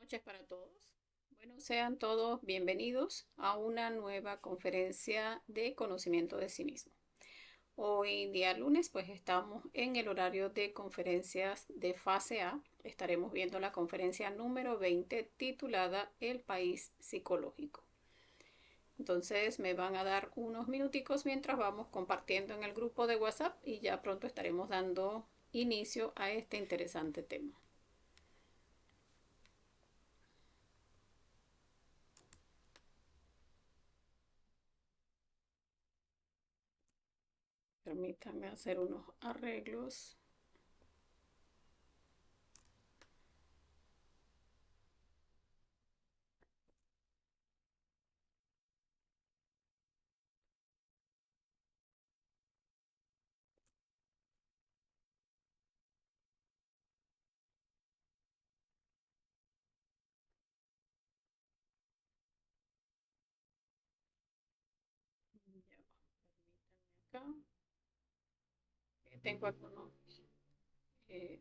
Noches para todos. Bueno, sean todos bienvenidos a una nueva conferencia de conocimiento de sí mismo. Hoy día lunes, pues estamos en el horario de conferencias de fase A. Estaremos viendo la conferencia número 20 titulada El País Psicológico. Entonces me van a dar unos minuticos mientras vamos compartiendo en el grupo de WhatsApp y ya pronto estaremos dando inicio a este interesante tema. Permítanme hacer unos arreglos. Ya, permítanme acá. Tengo algunos. eh,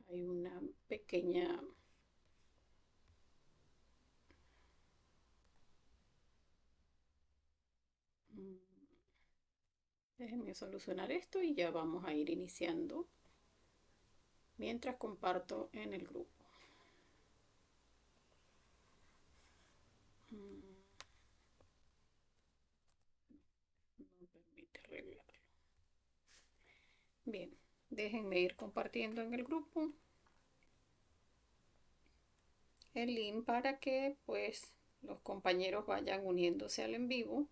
Hay una pequeña. mm, Déjenme solucionar esto y ya vamos a ir iniciando mientras comparto en el grupo. Mm, No permite arreglarlo. Bien, déjenme ir compartiendo en el grupo el link para que pues los compañeros vayan uniéndose al en vivo.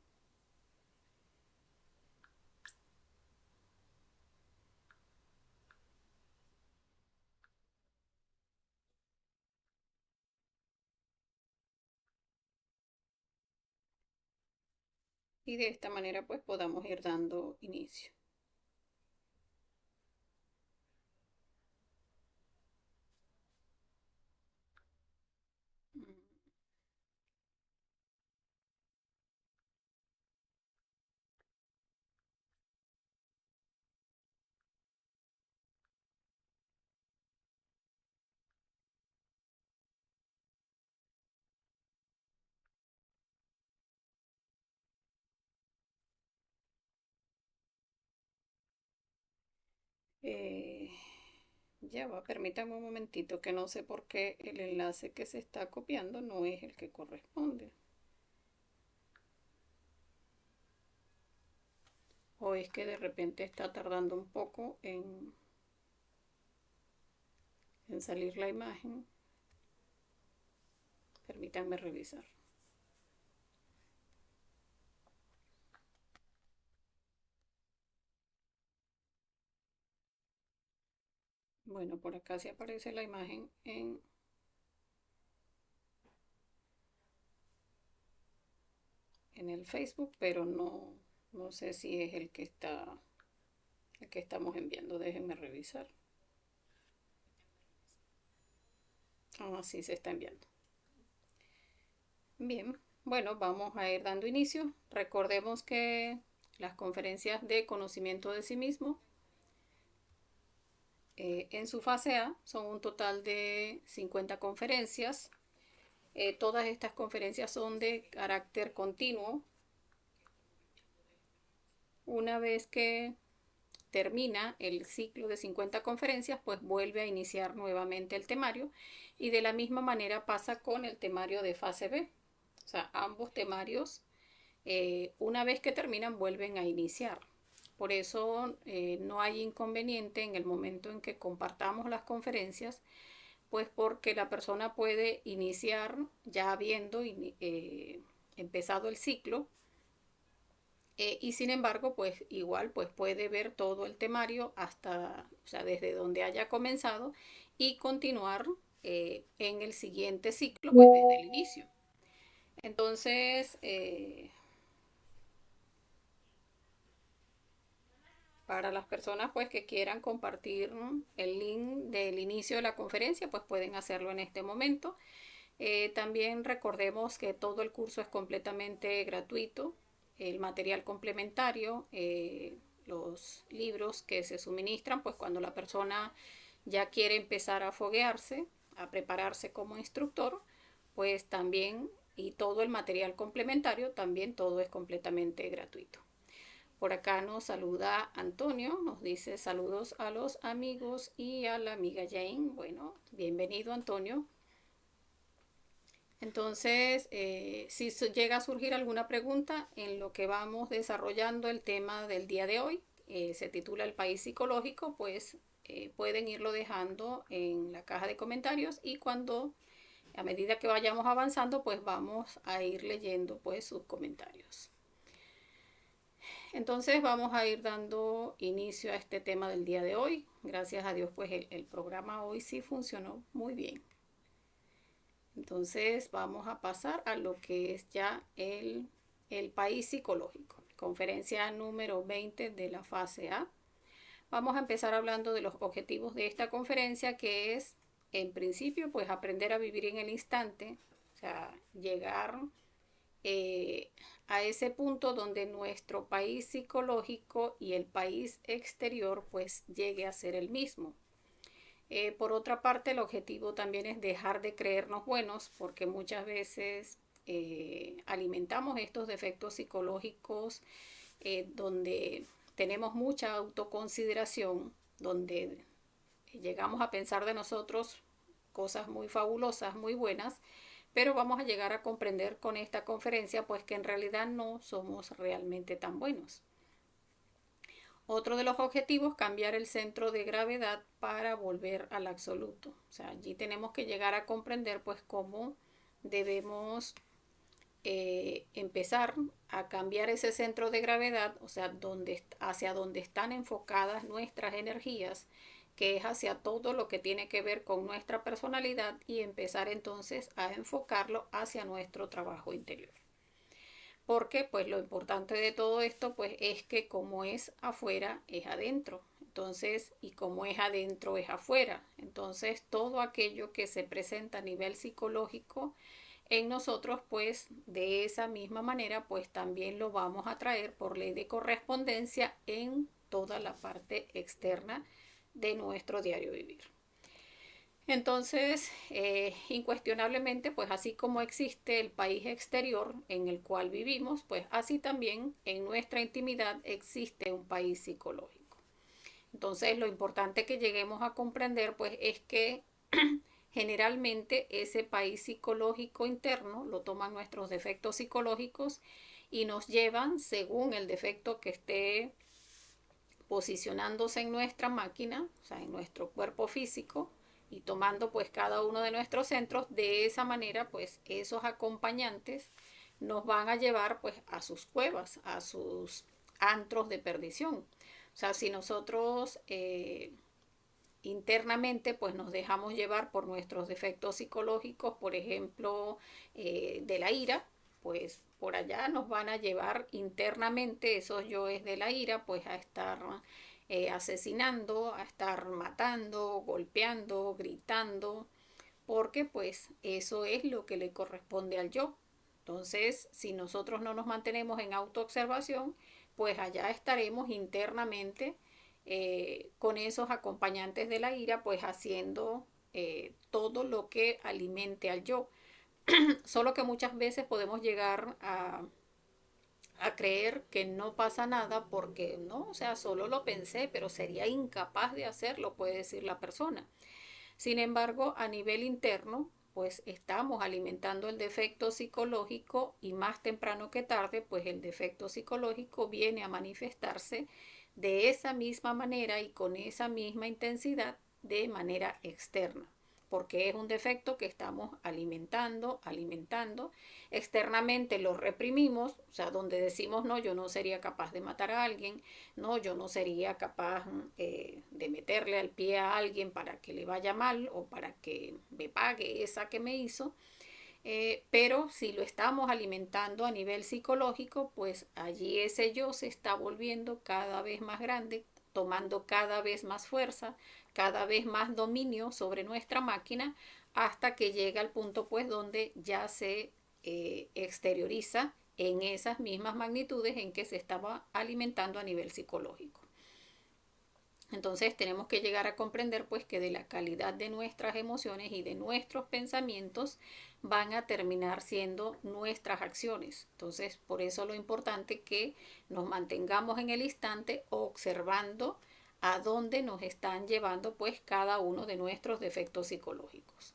Y de esta manera pues podamos ir dando inicio. Mm, Eh, ya va, permítame un momentito que no sé por qué el enlace que se está copiando no es el que corresponde. O es que de repente está tardando un poco en salir la imagen. Permítanme revisar. Bueno, por acá sí aparece la imagen en el Facebook, pero no sé si es el que estamos enviando. Déjenme revisar. Ah, sí se está enviando. Bien, bueno, vamos a ir dando inicio. Recordemos que las conferencias de conocimiento de sí mismo en su fase A son un total de 50 conferencias. Todas estas conferencias son de carácter continuo. Una vez que termina el ciclo de 50 conferencias, pues vuelve a iniciar nuevamente el temario y de la misma manera pasa con el temario de fase B. O sea, ambos temarios, una vez que terminan, vuelven a iniciar. Por eso no hay inconveniente en el momento en que compartamos las conferencias, pues porque la persona puede iniciar ya habiendo empezado el ciclo y sin embargo, pues igual pues puede ver todo el temario hasta, o sea, desde donde haya comenzado y continuar en el siguiente ciclo, pues desde el inicio. Entonces, para las personas pues que quieran compartir el link del inicio de la conferencia, pues pueden hacerlo en este momento. También recordemos que todo el curso es completamente gratuito. El material complementario, los libros que se suministran, pues cuando la persona ya quiere empezar a foguearse, a prepararse como instructor, pues también, y todo el material complementario, también todo es completamente gratuito. Por acá nos saluda Antonio, nos dice saludos a los amigos y a la amiga Jane. Bueno, bienvenido Antonio. Entonces, si llega a surgir alguna pregunta en lo que vamos desarrollando el tema del día de hoy, se titula El país psicológico, pues pueden irlo dejando en la caja de comentarios y cuando, a medida que vayamos avanzando, pues vamos a ir leyendo pues sus comentarios. Entonces vamos a ir dando inicio a este tema del día de hoy. Gracias a Dios, pues el programa hoy sí funcionó muy bien. Entonces vamos a pasar a lo que es ya el país psicológico. Conferencia número 20 de la fase A. Vamos a empezar hablando de los objetivos de esta conferencia, que es, en principio, pues aprender a vivir en el instante, o sea, llegar a ese punto donde nuestro país psicológico y el país exterior pues llegue a ser el mismo. Por otra parte, el objetivo también es dejar de creernos buenos, porque muchas veces alimentamos estos defectos psicológicos donde tenemos mucha autoconsideración, donde llegamos a pensar de nosotros cosas muy fabulosas, muy buenas, pero vamos a llegar a comprender con esta conferencia pues que en realidad no somos realmente tan buenos. Otro de los objetivos, cambiar el centro de gravedad para volver al absoluto. O sea, allí tenemos que llegar a comprender pues cómo debemos empezar a cambiar ese centro de gravedad, o sea, hacia donde están enfocadas nuestras energías, que es hacia todo lo que tiene que ver con nuestra personalidad y empezar entonces a enfocarlo hacia nuestro trabajo interior. Porque pues lo importante de todo esto pues es que como es afuera es adentro. Entonces, y como es adentro es afuera. Entonces, todo aquello que se presenta a nivel psicológico en nosotros, pues de esa misma manera, pues también lo vamos a traer por ley de correspondencia en toda la parte externa de nuestro diario vivir. Entonces, incuestionablemente, pues así como existe el país exterior en el cual vivimos, pues así también en nuestra intimidad existe un país psicológico. Entonces, lo importante que lleguemos a comprender, pues es que generalmente ese país psicológico interno lo toman nuestros defectos psicológicos y nos llevan, según el defecto que esté posicionándose en nuestra máquina, o sea, en nuestro cuerpo físico, y tomando pues cada uno de nuestros centros, de esa manera pues esos acompañantes nos van a llevar pues a sus cuevas, a sus antros de perdición. O sea, si nosotros internamente pues nos dejamos llevar por nuestros defectos psicológicos, por ejemplo, de la ira, pues por allá nos van a llevar internamente esos yoes de la ira pues a estar asesinando, a estar matando, golpeando, gritando, porque pues eso es lo que le corresponde al yo. Entonces, si nosotros no nos mantenemos en autoobservación, pues allá estaremos internamente con esos acompañantes de la ira, pues haciendo todo lo que alimente al yo. Solo que muchas veces podemos llegar a creer que no pasa nada porque no, o sea, solo lo pensé, pero sería incapaz de hacerlo, puede decir la persona. Sin embargo, a nivel interno, pues estamos alimentando el defecto psicológico y más temprano que tarde, pues el defecto psicológico viene a manifestarse de esa misma manera y con esa misma intensidad de manera externa, porque es un defecto que estamos alimentando. Externamente lo reprimimos, o sea, donde decimos, no, yo no sería capaz de matar a alguien, no, yo no sería capaz de meterle al pie a alguien para que le vaya mal o para que me pague esa que me hizo. Pero si lo estamos alimentando a nivel psicológico, pues allí ese yo se está volviendo cada vez más grande, tomando cada vez más fuerza, cada vez más dominio sobre nuestra máquina, hasta que llega al punto pues donde ya se exterioriza en esas mismas magnitudes en que se estaba alimentando a nivel psicológico. Entonces tenemos que llegar a comprender pues que de la calidad de nuestras emociones y de nuestros pensamientos van a terminar siendo nuestras acciones. Entonces por eso lo importante que nos mantengamos en el instante observando a dónde nos están llevando pues cada uno de nuestros defectos psicológicos.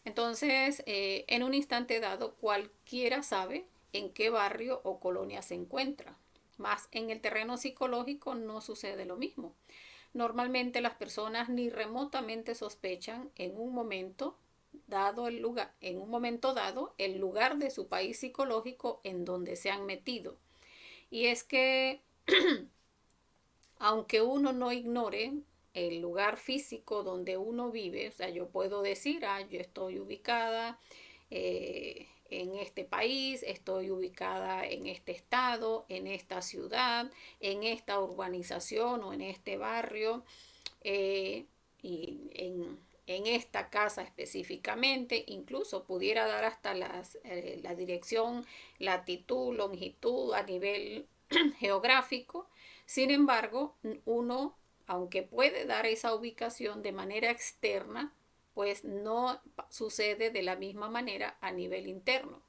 Entonces, en un instante dado, cualquiera sabe en qué barrio o colonia se encuentra. Más en el terreno psicológico no sucede lo mismo. Normalmente las personas ni remotamente sospechan en un momento dado el lugar de su país psicológico en donde se han metido. Y es que aunque uno no ignore el lugar físico donde uno vive, o sea, yo puedo decir, yo estoy ubicada en este país, estoy ubicada en este estado, en esta ciudad, en esta urbanización o en este barrio, y en esta casa específicamente, incluso pudiera dar hasta la dirección, latitud, longitud a nivel geográfico. Sin embargo, uno, aunque puede dar esa ubicación de manera externa, pues no sucede de la misma manera a nivel interno,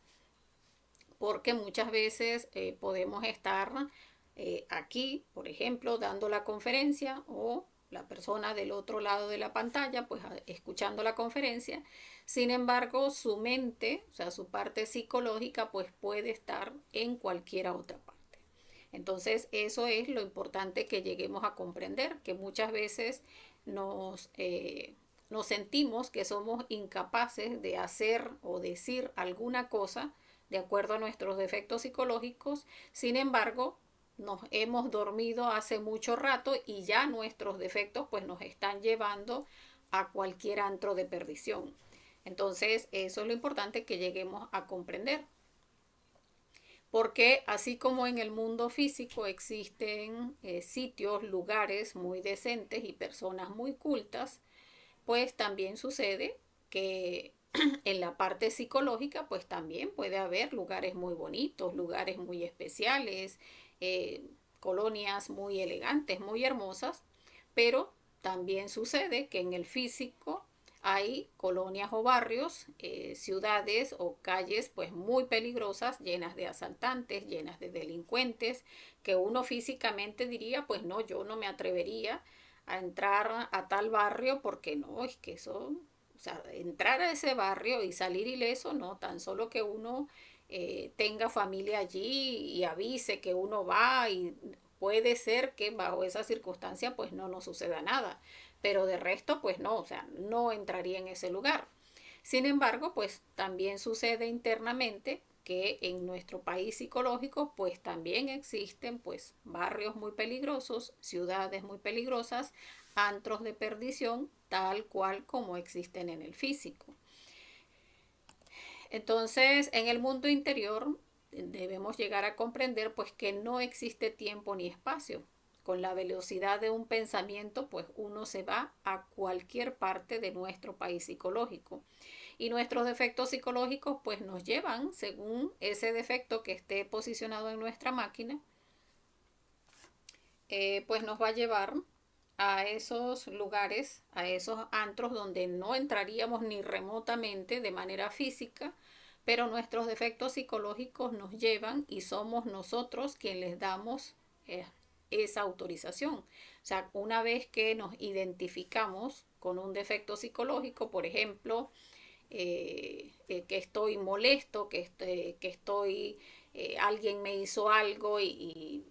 porque muchas veces podemos estar aquí, por ejemplo, dando la conferencia o la persona del otro lado de la pantalla, pues escuchando la conferencia. Sin embargo, su mente, o sea, su parte psicológica, pues puede estar en cualquier otra parte. Entonces, eso es lo importante que lleguemos a comprender, que muchas veces nos sentimos que somos incapaces de hacer o decir alguna cosa de acuerdo a nuestros defectos psicológicos. Sin embargo, nos hemos dormido hace mucho rato y ya nuestros defectos pues nos están llevando a cualquier antro de perdición. Entonces, eso es lo importante que lleguemos a comprender. Porque así como en el mundo físico existen sitios, lugares muy decentes y personas muy cultas, pues también sucede que en la parte psicológica, pues también puede haber lugares muy bonitos, lugares muy especiales, colonias muy elegantes, muy hermosas, pero también sucede que en el físico hay colonias o barrios, ciudades o calles pues muy peligrosas, llenas de asaltantes, llenas de delincuentes, que uno físicamente diría, pues no, yo no me atrevería a entrar a tal barrio porque no, es que eso, o sea, entrar a ese barrio y salir ileso, no, tan solo que uno tenga familia allí y avise que uno va y puede ser que bajo esa circunstancia pues no nos suceda nada, pero de resto pues no, o sea, no entraría en ese lugar. Sin embargo, pues también sucede internamente que en nuestro país psicológico pues también existen pues barrios muy peligrosos, ciudades muy peligrosas, antros de perdición, tal cual como existen en el físico. Entonces, en el mundo interior debemos llegar a comprender pues que no existe tiempo ni espacio. Con la velocidad de un pensamiento, pues uno se va a cualquier parte de nuestro país psicológico. Y nuestros defectos psicológicos pues nos llevan, según ese defecto que esté posicionado en nuestra máquina, pues nos va a llevar a esos lugares, a esos antros donde no entraríamos ni remotamente de manera física, pero nuestros defectos psicológicos nos llevan y somos nosotros quienes les damos esa autorización. O sea, una vez que nos identificamos con un defecto psicológico, por ejemplo, que estoy molesto, alguien me hizo algo y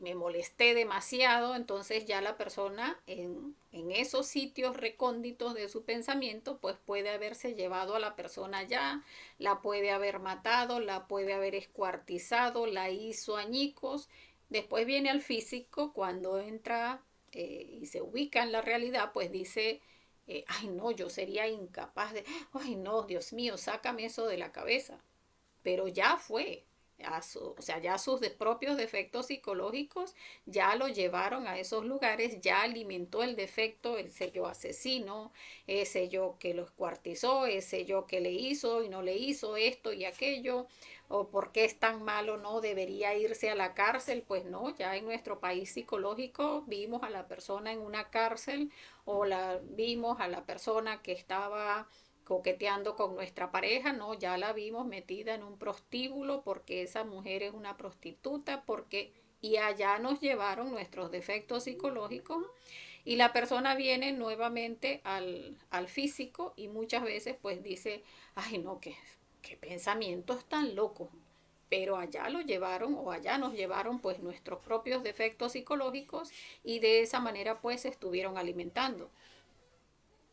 me molesté demasiado, entonces ya la persona en esos sitios recónditos de su pensamiento, pues puede haberse llevado a la persona ya, la puede haber matado, la puede haber escuartizado, la hizo añicos. Después viene al físico, cuando entra y se ubica en la realidad, pues dice, ay no, yo sería incapaz de, ay no, Dios mío, sácame eso de la cabeza. Pero ya fue. o sea, ya sus propios defectos psicológicos ya lo llevaron a esos lugares, ya alimentó el defecto, ese yo asesino, ese yo que lo escuartizó, ese yo que le hizo y no le hizo esto y aquello, o por qué es tan malo, no debería irse a la cárcel. Pues no, ya en nuestro país psicológico vimos a la persona en una cárcel, o la vimos a la persona que estaba coqueteando con nuestra pareja, no, ya la vimos metida en un prostíbulo porque esa mujer es una prostituta, porque y allá nos llevaron nuestros defectos psicológicos, y la persona viene nuevamente al físico y muchas veces pues dice, ay no, qué pensamientos tan locos. Pero allá lo llevaron, o allá nos llevaron pues nuestros propios defectos psicológicos, y de esa manera pues estuvieron alimentando.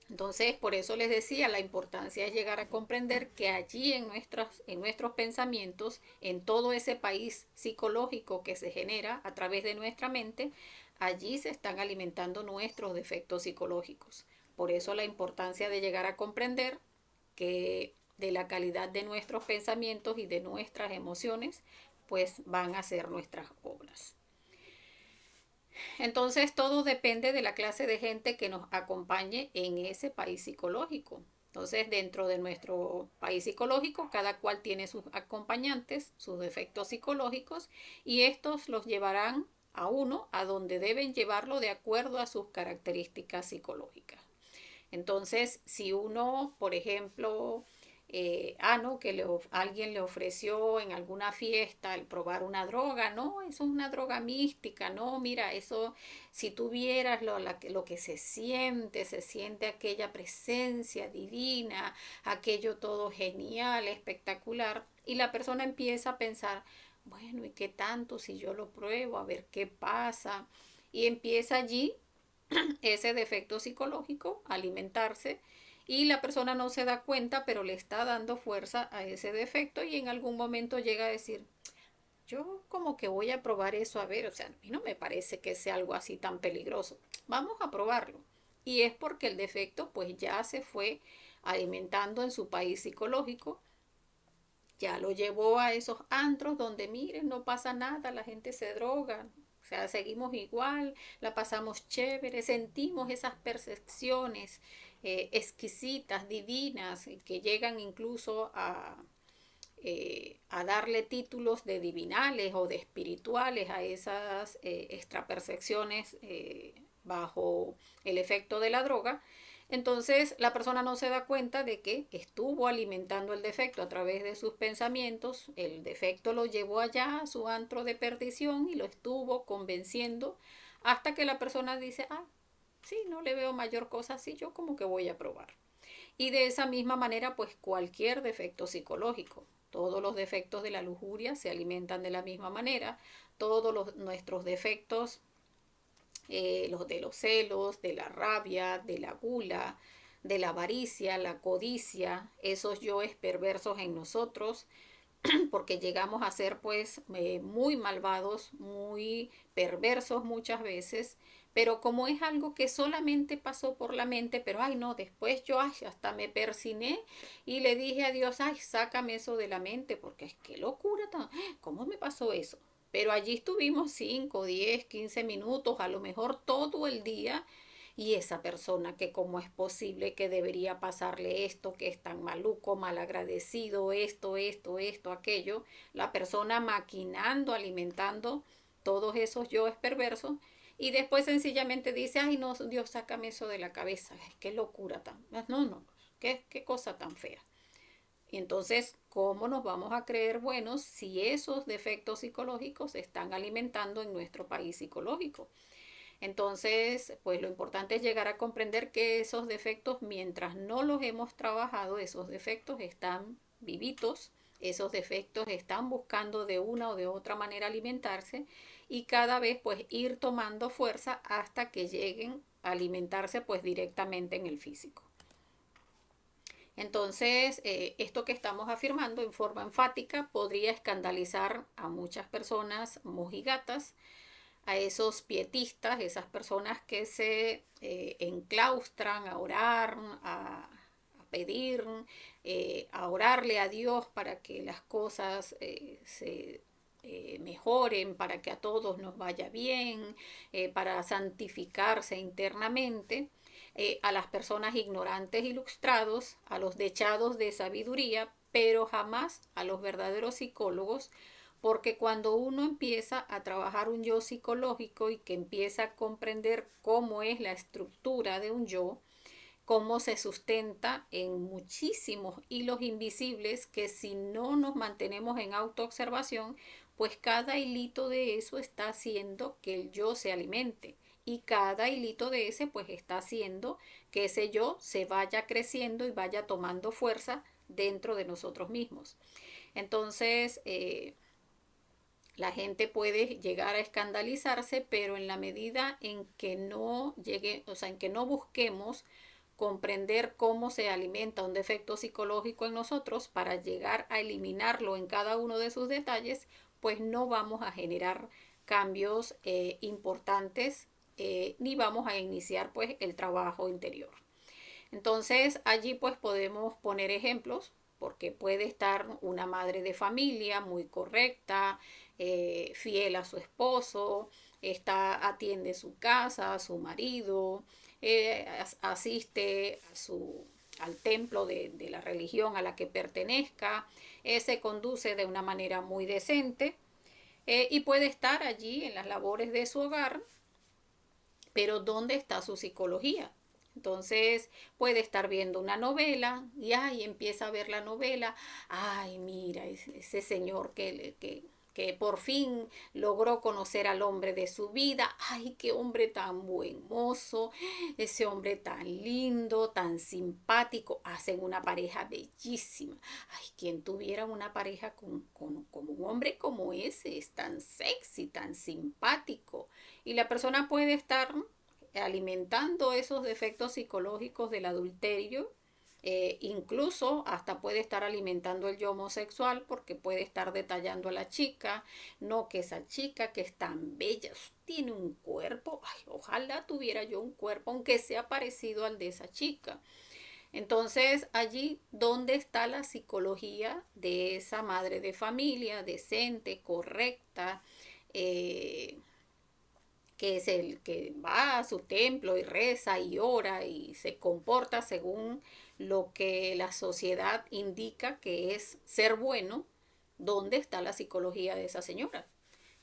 Entonces, por eso les decía, la importancia es llegar a comprender que allí en nuestros pensamientos, en todo ese país psicológico que se genera a través de nuestra mente, allí se están alimentando nuestros defectos psicológicos. Por eso la importancia de llegar a comprender que de la calidad de nuestros pensamientos y de nuestras emociones, pues van a ser nuestras obras. Entonces todo depende de la clase de gente que nos acompañe en ese país psicológico. Entonces, dentro de nuestro país psicológico, cada cual tiene sus acompañantes, sus defectos psicológicos, y estos los llevarán a uno a donde deben llevarlo de acuerdo a sus características psicológicas. Entonces, si uno, por ejemplo, no, que alguien le ofreció en alguna fiesta el probar una droga, no, eso es una droga mística, no, mira, eso, si tú vieras lo que se siente aquella presencia divina, aquello todo genial, espectacular, y la persona empieza a pensar, bueno, ¿y qué tanto si yo lo pruebo? A ver qué pasa. Y empieza allí ese defecto psicológico, alimentarse, y la persona no se da cuenta, pero le está dando fuerza a ese defecto, y en algún momento llega a decir, yo como que voy a probar eso, a ver, o sea, a mí no me parece que sea algo así tan peligroso, vamos a probarlo. Y es porque el defecto pues ya se fue alimentando en su país psicológico, ya lo llevó a esos antros donde miren, no pasa nada, la gente se droga, o sea, seguimos igual, la pasamos chévere, sentimos esas percepciones exquisitas, divinas, que llegan incluso a darle títulos de divinales o de espirituales a esas extrapercepciones bajo el efecto de la droga. Entonces la persona no se da cuenta de que estuvo alimentando el defecto a través de sus pensamientos, el defecto lo llevó allá a su antro de perdición y lo estuvo convenciendo hasta que la persona dice, sí, no le veo mayor cosa así, yo como que voy a probar. Y de esa misma manera, pues cualquier defecto psicológico, todos los defectos de la lujuria se alimentan de la misma manera, nuestros defectos, los de los celos, de la rabia, de la gula, de la avaricia, la codicia, esos yoes perversos en nosotros, porque llegamos a ser pues muy malvados, muy perversos muchas veces, pero como es algo que solamente pasó por la mente, pero ay no, después yo hasta me persiné y le dije a Dios, ay, sácame eso de la mente, porque es que locura, ¿cómo me pasó eso? Pero allí estuvimos 5, 10, 15 minutos, a lo mejor todo el día, y esa persona que cómo es posible que debería pasarle esto, que es tan maluco, malagradecido, esto, aquello, la persona maquinando, alimentando todos esos yoes perversos, y después sencillamente dice, ay no, Dios, sácame eso de la cabeza, qué locura tan, no, qué cosa tan fea. Y entonces, ¿cómo nos vamos a creer buenos si esos defectos psicológicos se están alimentando en nuestro país psicológico? Entonces, pues lo importante es llegar a comprender que esos defectos, mientras no los hemos trabajado, esos defectos están vivitos, esos defectos están buscando de una o de otra manera alimentarse, y cada vez pues ir tomando fuerza hasta que lleguen a alimentarse pues directamente en el físico. Entonces, esto que estamos afirmando en forma enfática podría escandalizar a muchas personas mojigatas, a esos pietistas, esas personas que se enclaustran a orar, a pedir a orarle a Dios para que las cosas se mejoren, para que a todos nos vaya bien, para santificarse internamente, a las personas ignorantes ilustrados, a los dechados de sabiduría, pero jamás a los verdaderos psicólogos, porque cuando uno empieza a trabajar un yo psicológico y que empieza a comprender cómo es la estructura de un yo, cómo se sustenta en muchísimos hilos invisibles que si no nos mantenemos en autoobservación, pues cada hilito de eso está haciendo que el yo se alimente y cada hilito de ese pues está haciendo que ese yo se vaya creciendo y vaya tomando fuerza dentro de nosotros mismos. Entonces, la gente puede llegar a escandalizarse, pero en la medida en que no llegue, o sea, en que no busquemos comprender cómo se alimenta un defecto psicológico en nosotros para llegar a eliminarlo en cada uno de sus detalles, pues no vamos a generar cambios importantes ni vamos a iniciar pues el trabajo interior. Entonces allí pues podemos poner ejemplos porque puede estar una madre de familia muy correcta, fiel a su esposo, atiende su casa, a su marido, asiste al templo de la religión a la que pertenezca, se conduce de una manera muy decente y puede estar allí en las labores de su hogar, pero ¿dónde está su psicología? Entonces puede estar viendo una novela y ay, empieza a ver la novela, ay, mira, ese señor que por fin logró conocer al hombre de su vida, ay, qué hombre tan buen mozo, ese hombre tan lindo, tan simpático, hacen una pareja bellísima, ay, quien tuviera una pareja con un hombre como ese, es tan sexy, tan simpático, y la persona puede estar alimentando esos defectos psicológicos del adulterio, incluso hasta puede estar alimentando el yo homosexual porque puede estar detallando a la chica, no que esa chica que es tan bella, tiene un cuerpo, ay, ojalá tuviera yo un cuerpo aunque sea parecido al de esa chica. Entonces allí, ¿dónde está la psicología de esa madre de familia decente, correcta? Eh, que es el que va a su templo y reza y ora y se comporta según lo que la sociedad indica que es ser bueno, ¿dónde está la psicología de esa señora?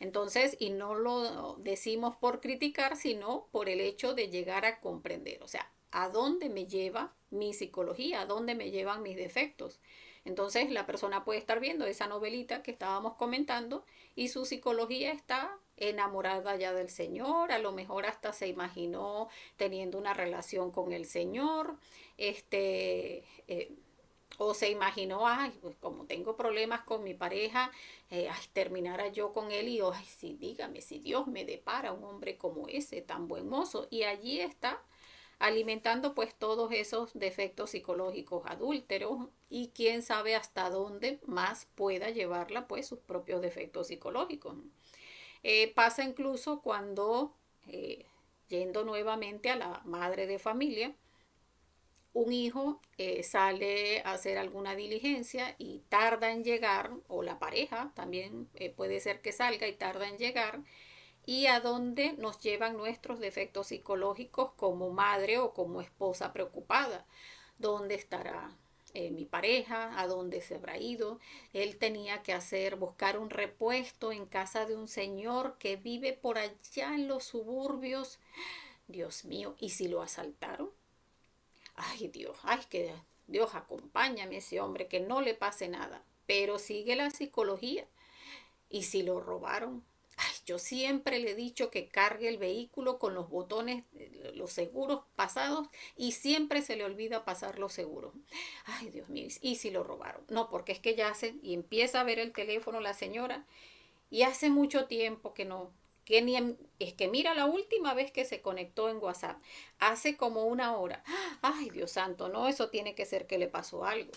Entonces, y no lo decimos por criticar, sino por el hecho de llegar a comprender, o sea, ¿a dónde me lleva mi psicología? ¿A dónde me llevan mis defectos? Entonces, la persona puede estar viendo esa novelita que estábamos comentando y su psicología está enamorada ya del Señor, a lo mejor hasta se imaginó teniendo una relación con el Señor, o se imaginó, ay, pues como tengo problemas con mi pareja, ay, terminara yo con él y, ay, sí, dígame, si Dios me depara un hombre como ese, tan buen mozo, y allí está alimentando pues todos esos defectos psicológicos adúlteros y quién sabe hasta dónde más pueda llevarla pues sus propios defectos psicológicos. Pasa incluso cuando, yendo nuevamente a la madre de familia, un hijo sale a hacer alguna diligencia y tarda en llegar, o la pareja también puede ser que salga y tarda en llegar, y a dónde nos llevan nuestros defectos psicológicos como madre o como esposa preocupada. ¿Dónde estará mi pareja? ¿A dónde se habrá ido? Él tenía que buscar un repuesto en casa de un señor que vive por allá en los suburbios. Dios mío, ¿y si lo asaltaron? Ay, Dios, ay, que Dios acompáñame a ese hombre, que no le pase nada. Pero sigue la psicología. ¿Y si lo robaron? Ay, yo siempre le he dicho que cargue el vehículo con los botones, los seguros pasados y siempre se le olvida pasar los seguros. Ay, Dios mío, ¿y si lo robaron? No, porque es que ya hace y empieza a ver el teléfono la señora y hace mucho tiempo que no, que ni es que mira la última vez que se conectó en WhatsApp, hace como una hora. Ay, Dios santo, no, eso tiene que ser que le pasó algo.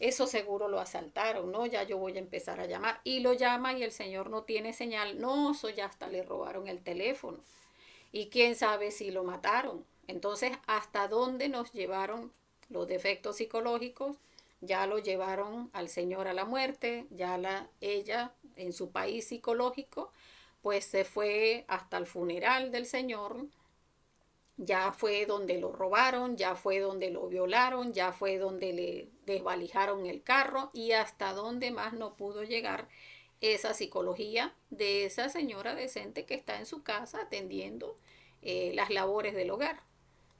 Eso seguro lo asaltaron, ¿no? Ya yo voy a empezar a llamar. Y lo llama y el señor no tiene señal. No, eso ya hasta le robaron el teléfono. Y quién sabe si lo mataron. Entonces, ¿hasta dónde nos llevaron los defectos psicológicos ya lo llevaron al señor a la muerte, ya ella en su país psicológico, pues se fue hasta el funeral del señor, ya fue donde lo robaron, ya fue donde lo violaron, ya fue donde le desvalijaron el carro y hasta donde más no pudo llegar esa psicología de esa señora decente que está en su casa atendiendo las labores del hogar.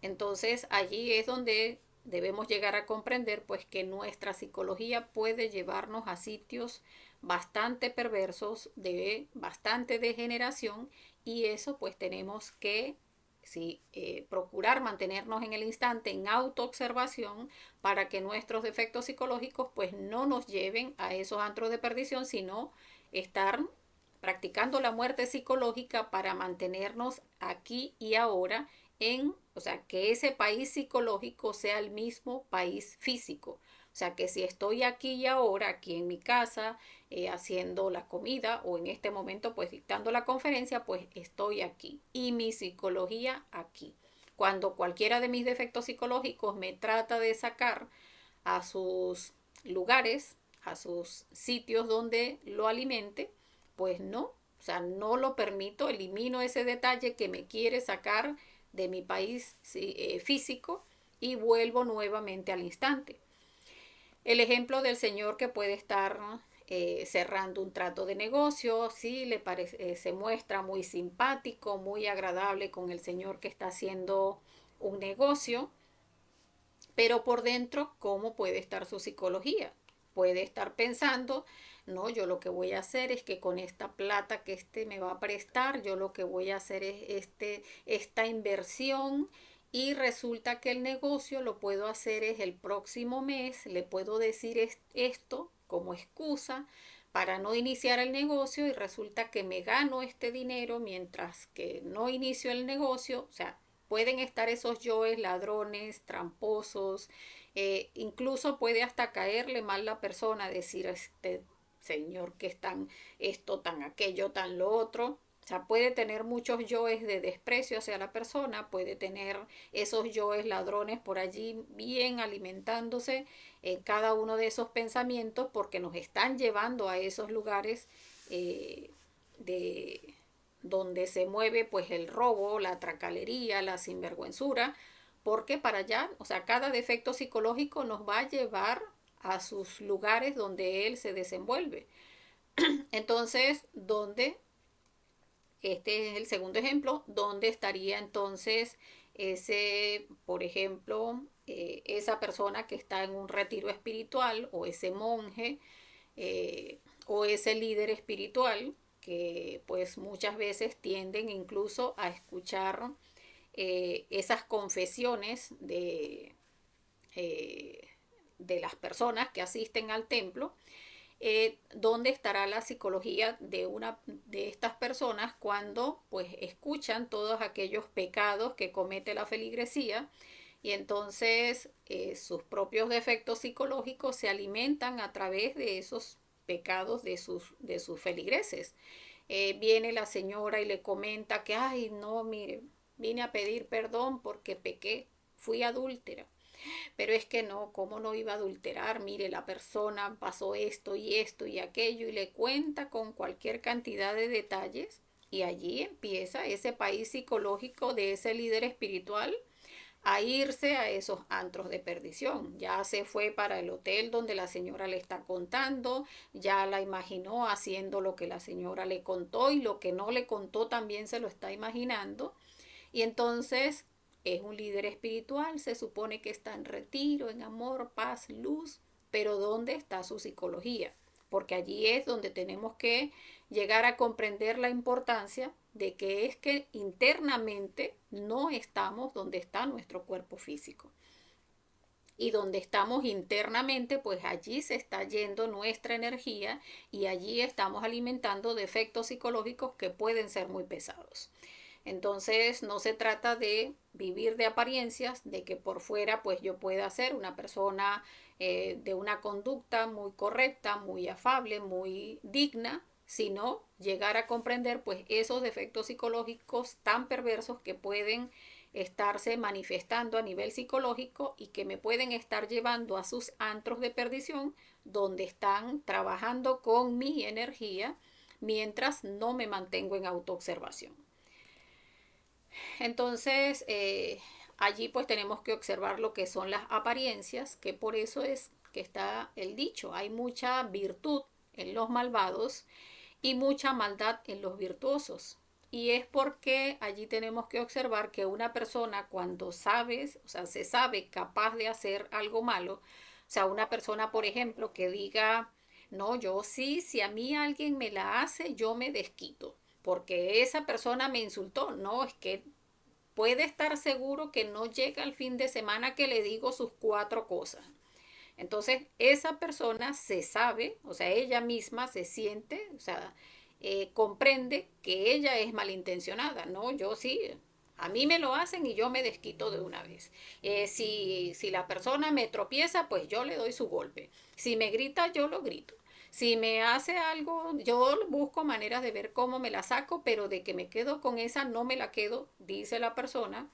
Entonces allí es donde debemos llegar a comprender pues que nuestra psicología puede llevarnos a sitios bastante perversos, de bastante degeneración, y eso pues tenemos que sí, procurar mantenernos en el instante en autoobservación para que nuestros defectos psicológicos pues no nos lleven a esos antros de perdición, sino estar practicando la muerte psicológica para mantenernos aquí y ahora o sea, que ese país psicológico sea el mismo país físico. O sea, que si estoy aquí y ahora, aquí en mi casa, haciendo la comida o en este momento pues dictando la conferencia, pues estoy aquí y mi psicología aquí. Cuando cualquiera de mis defectos psicológicos me trata de sacar a sus lugares, a sus sitios donde lo alimente, pues no, o sea, no lo permito, elimino ese detalle que me quiere sacar de mi país físico y vuelvo nuevamente al instante. El ejemplo del señor que puede estar cerrando un trato de negocio, sí, se muestra muy simpático, muy agradable con el señor que está haciendo un negocio, pero por dentro, ¿cómo puede estar su psicología? Puede estar pensando, no, yo lo que voy a hacer es que con esta plata que me va a prestar, yo lo que voy a hacer es esta inversión, y resulta que el negocio lo puedo hacer es el próximo mes, le puedo decir esto como excusa para no iniciar el negocio, y resulta que me gano este dinero mientras que no inicio el negocio. O sea, pueden estar esos yoes ladrones, tramposos, incluso puede hasta caerle mal la persona, decir a este señor que es tan esto, tan aquello, tan lo otro. O sea, puede tener muchos yoes de desprecio hacia la persona, puede tener esos yoes ladrones por allí bien alimentándose en cada uno de esos pensamientos, porque nos están llevando a esos lugares de donde se mueve pues el robo, la tracalería, la sinvergüenzura, porque para allá, o sea, cada defecto psicológico nos va a llevar a sus lugares donde él se desenvuelve. Entonces, ¿dónde? Este es el segundo ejemplo, ¿dónde estaría entonces ese, por ejemplo, esa persona que está en un retiro espiritual, o ese monje, o ese líder espiritual que pues muchas veces tienden incluso a escuchar esas confesiones de las personas que asisten al templo? ¿Dónde estará la psicología de estas personas cuando pues escuchan todos aquellos pecados que comete la feligresía, y entonces sus propios defectos psicológicos se alimentan a través de esos pecados de sus feligreses? Viene la señora y le comenta que, ay, no, mire, vine a pedir perdón porque pequé, fui adúltera. Pero es que no, ¿cómo no iba a adulterar? Mire, la persona pasó esto y aquello, y le cuenta con cualquier cantidad de detalles, y allí empieza ese país psicológico de ese líder espiritual a irse a esos antros de perdición. Ya se fue para el hotel donde la señora le está contando, ya la imaginó haciendo lo que la señora le contó, y lo que no le contó también se lo está imaginando. Y entonces es un líder espiritual, se supone que está en retiro, en amor, paz, luz, pero ¿dónde está su psicología? Porque allí es donde tenemos que llegar a comprender la importancia de que es que internamente no estamos donde está nuestro cuerpo físico. Y donde estamos internamente, pues allí se está yendo nuestra energía, y allí estamos alimentando defectos psicológicos que pueden ser muy pesados. Entonces no se trata de vivir de apariencias, de que por fuera pues yo pueda ser una persona de una conducta muy correcta, muy afable, muy digna, sino llegar a comprender pues esos defectos psicológicos tan perversos que pueden estarse manifestando a nivel psicológico y que me pueden estar llevando a sus antros de perdición, donde están trabajando con mi energía mientras no me mantengo en autoobservación. Entonces, allí pues tenemos que observar lo que son las apariencias, que por eso es que está el dicho, hay mucha virtud en los malvados y mucha maldad en los virtuosos. Y es porque allí tenemos que observar que una persona cuando sabes, o sea, se sabe capaz de hacer algo malo, o sea, una persona, por ejemplo, que diga, no, yo sí, si a mí alguien me la hace, yo me desquito, porque esa persona me insultó. No, es que puede estar seguro que no llega el fin de semana que le digo sus cuatro cosas. Entonces, esa persona se sabe, o sea, ella misma se siente, o sea, comprende que ella es malintencionada, ¿no? Yo sí, a mí me lo hacen y yo me desquito de una vez. Si la persona me tropieza, pues yo le doy su golpe. Si me grita, yo lo grito. Si me hace algo, yo busco maneras de ver cómo me la saco, pero de que me quedo con esa, no me la quedo, dice la persona.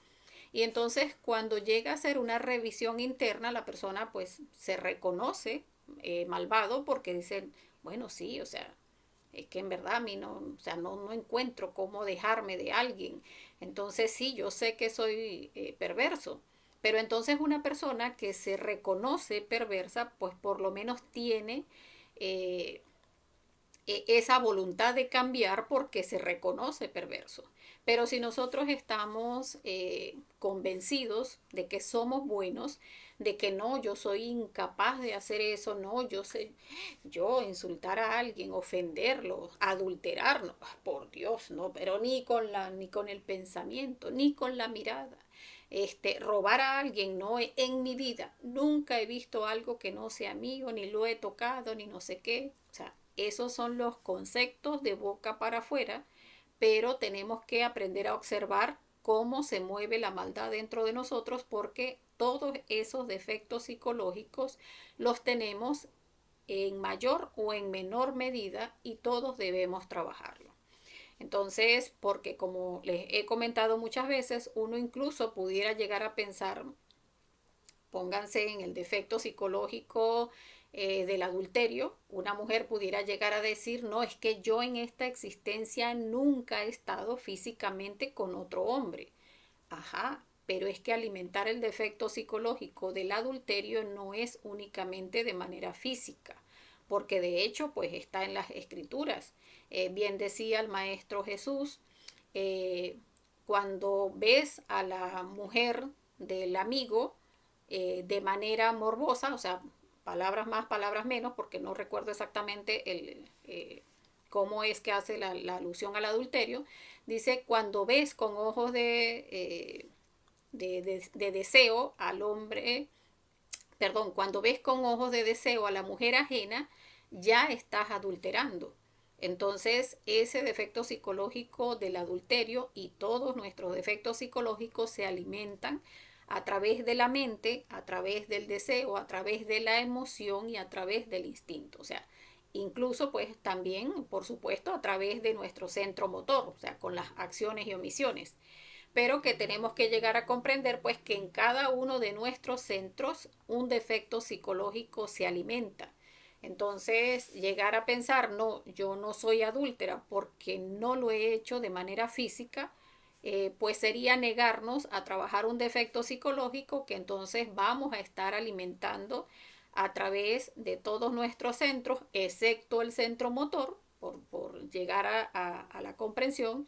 Y entonces cuando llega a hacer una revisión interna, la persona pues se reconoce malvado porque dice, bueno, sí, o sea, es que en verdad a mí no, o sea, no encuentro cómo dejarme de alguien. Entonces sí, yo sé que soy perverso. Pero entonces una persona que se reconoce perversa, pues por lo menos tiene eh, esa voluntad de cambiar porque se reconoce perverso. Pero si nosotros estamos convencidos de que somos buenos, de que no, yo soy incapaz de hacer eso, no, yo sé, yo insultar a alguien, ofenderlo, adulterarlo, por Dios, no, pero ni con el pensamiento, ni con la mirada. Robar a alguien, no, en mi vida nunca he visto algo que no sea mío, ni lo he tocado, ni no sé qué. O sea, esos son los conceptos de boca para afuera, pero tenemos que aprender a observar cómo se mueve la maldad dentro de nosotros porque todos esos defectos psicológicos los tenemos en mayor o en menor medida y todos debemos trabajarlo. Entonces, porque como les he comentado muchas veces, uno incluso pudiera llegar a pensar, pónganse en el defecto psicológico del adulterio, una mujer pudiera llegar a decir, no, es que yo en esta existencia nunca he estado físicamente con otro hombre. Ajá, pero es que alimentar el defecto psicológico del adulterio no es únicamente de manera física, porque de hecho pues está en las escrituras. Bien decía el Maestro Jesús, eh, cuando ves a la mujer del amigo de manera morbosa, o sea, palabras más, palabras menos, porque no recuerdo exactamente cómo es que hace la alusión al adulterio, dice, cuando ves con ojos de deseo al hombre, perdón, cuando ves con ojos de deseo a la mujer ajena, ya estás adulterando. Entonces, ese defecto psicológico del adulterio y todos nuestros defectos psicológicos se alimentan a través de la mente, a través del deseo, a través de la emoción y a través del instinto. O sea, incluso pues también, por supuesto, a través de nuestro centro motor, o sea, con las acciones y omisiones, pero que tenemos que llegar a comprender pues que en cada uno de nuestros centros un defecto psicológico se alimenta. Entonces, llegar a pensar, no, yo no soy adúltera porque no lo he hecho de manera física, pues sería negarnos a trabajar un defecto psicológico que entonces vamos a estar alimentando a través de todos nuestros centros, excepto el centro motor, por llegar a la comprensión.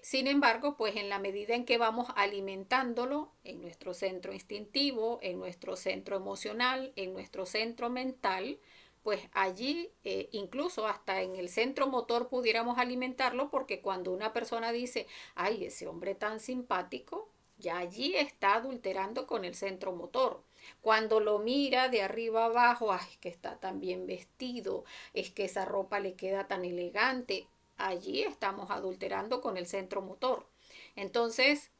Sin embargo, pues en la medida en que vamos alimentándolo en nuestro centro instintivo, en nuestro centro emocional, en nuestro centro mental, pues allí incluso hasta en el centro motor pudiéramos alimentarlo porque cuando una persona dice, ay, ese hombre tan simpático, ya allí está adulterando con el centro motor. Cuando lo mira de arriba abajo, ay, que está tan bien vestido, es que esa ropa le queda tan elegante, allí estamos adulterando con el centro motor. Entonces,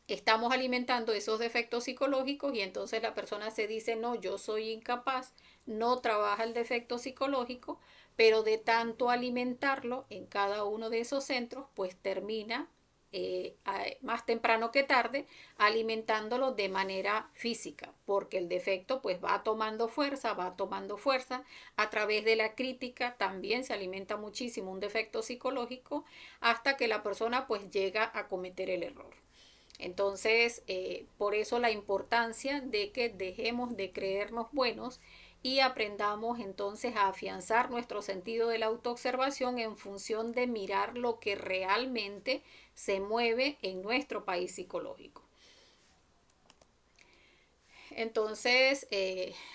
estamos alimentando esos defectos psicológicos y entonces la persona se dice, no, yo soy incapaz, no trabaja el defecto psicológico, pero de tanto alimentarlo en cada uno de esos centros, pues termina más temprano que tarde, alimentándolo de manera física, porque el defecto pues va tomando fuerza, a través de la crítica también se alimenta muchísimo un defecto psicológico hasta que la persona pues llega a cometer el error. Entonces, por eso la importancia de que dejemos de creernos buenos y aprendamos entonces a afianzar nuestro sentido de la autoobservación en función de mirar lo que realmente se mueve en nuestro país psicológico. Entonces,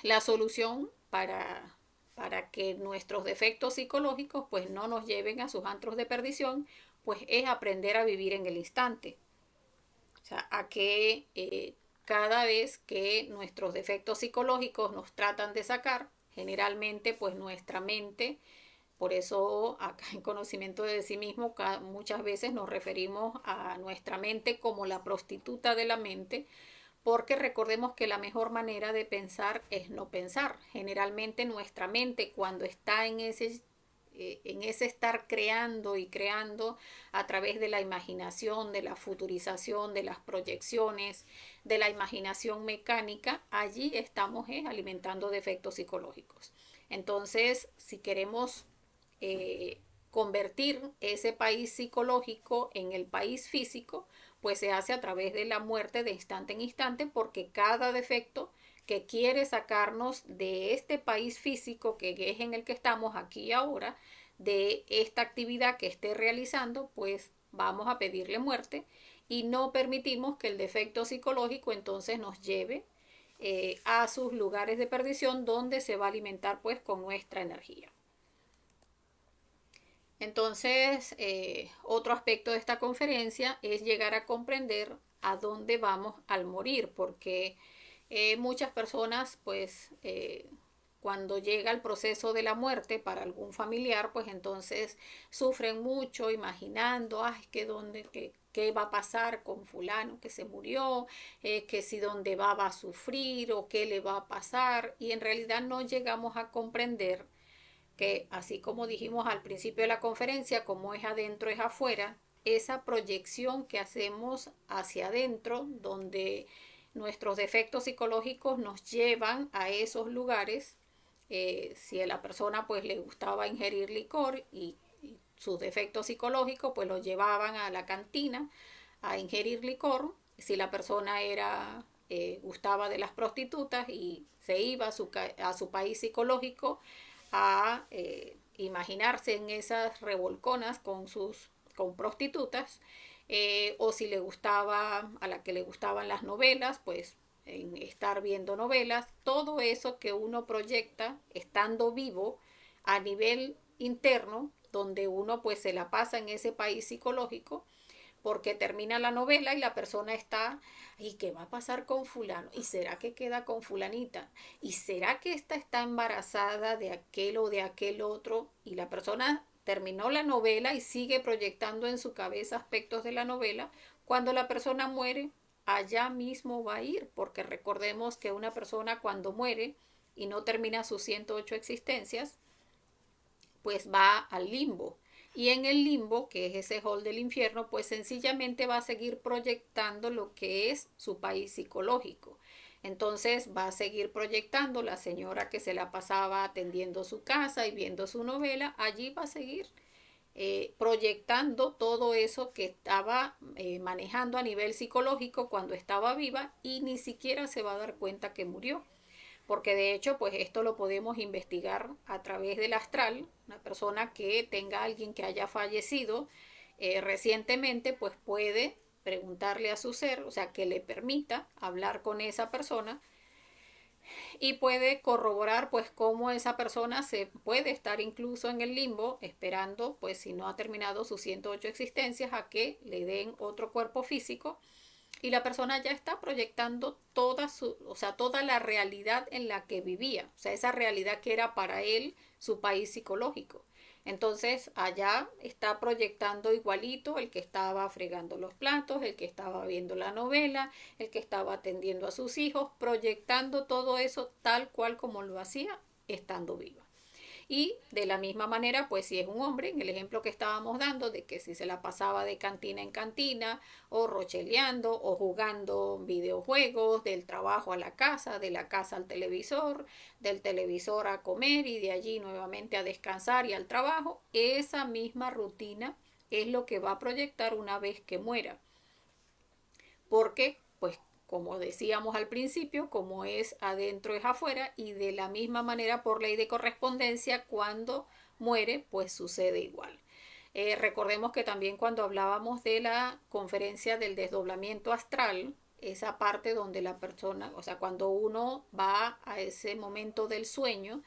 la solución para que nuestros defectos psicológicos pues no nos lleven a sus antros de perdición, pues es aprender a vivir en el instante. O sea, a que cada vez que nuestros defectos psicológicos nos tratan de sacar, generalmente pues nuestra mente, por eso acá en conocimiento de sí mismo muchas veces nos referimos a nuestra mente como la prostituta de la mente, porque recordemos que la mejor manera de pensar es no pensar. Generalmente nuestra mente cuando está en ese estar creando y creando a través de la imaginación, de la futurización, de las proyecciones, de la imaginación mecánica, allí estamos alimentando defectos psicológicos. Entonces, si queremos convertir ese país psicológico en el país físico, pues se hace a través de la muerte de instante en instante, porque cada defecto que quiere sacarnos de este país físico que es en el que estamos aquí y ahora, de esta actividad que esté realizando, pues vamos a pedirle muerte y no permitimos que el defecto psicológico entonces nos lleve a sus lugares de perdición donde se va a alimentar pues con nuestra energía. Entonces, otro aspecto de esta conferencia es llegar a comprender a dónde vamos al morir, porque muchas personas, pues, cuando llega el proceso de la muerte para algún familiar, pues entonces sufren mucho imaginando, ay, que dónde, qué va a pasar con fulano que se murió, que si dónde va a sufrir o qué le va a pasar, y en realidad no llegamos a comprender que así como dijimos al principio de la conferencia, como es adentro es afuera, esa proyección que hacemos hacia adentro, donde nuestros defectos psicológicos nos llevan a esos lugares, si a la persona pues le gustaba ingerir licor y sus defectos psicológicos pues lo llevaban a la cantina a ingerir licor, si la persona era gustaba de las prostitutas y se iba a su país psicológico a imaginarse en esas revolconas con prostitutas, o si le gustaba, a la que le gustaban las novelas, pues en estar viendo novelas, todo eso que uno proyecta estando vivo a nivel interno, donde uno pues se la pasa en ese país psicológico, porque termina la novela y la persona está, ¿y qué va a pasar con fulano? ¿Y será que queda con fulanita? ¿Y será que esta está embarazada de aquel o de aquel otro? Y la persona terminó la novela y sigue proyectando en su cabeza aspectos de la novela. Cuando la persona muere, allá mismo va a ir, porque recordemos que una persona cuando muere y no termina sus 108 existencias, pues va al limbo. Y en el limbo, que es ese hall del infierno, pues sencillamente va a seguir proyectando lo que es su país psicológico. Entonces va a seguir proyectando la señora que se la pasaba atendiendo su casa y viendo su novela, allí va a seguir proyectando todo eso que estaba manejando a nivel psicológico cuando estaba viva y ni siquiera se va a dar cuenta que murió, porque de hecho pues esto lo podemos investigar a través del astral. Una persona que tenga a alguien que haya fallecido recientemente pues puede preguntarle a su ser, o sea, que le permita hablar con esa persona y puede corroborar pues cómo esa persona se puede estar incluso en el limbo esperando pues si no ha terminado sus 108 existencias a que le den otro cuerpo físico y la persona ya está proyectando toda la realidad en la que vivía, o sea, esa realidad que era para él su país psicológico. Entonces, allá está proyectando igualito el que estaba fregando los platos, el que estaba viendo la novela, el que estaba atendiendo a sus hijos, proyectando todo eso tal cual como lo hacía estando viva. Y de la misma manera, pues si es un hombre, en el ejemplo que estábamos dando, de que si se la pasaba de cantina en cantina, o rocheleando, o jugando videojuegos, del trabajo a la casa, de la casa al televisor, del televisor a comer y de allí nuevamente a descansar y al trabajo, esa misma rutina es lo que va a proyectar una vez que muera. Porque, pues, como decíamos al principio, como es adentro es afuera, y de la misma manera por ley de correspondencia, cuando muere, pues sucede igual. Recordemos que también cuando hablábamos de la conferencia del desdoblamiento astral, esa parte donde la persona, o sea, cuando uno va a ese momento del sueño,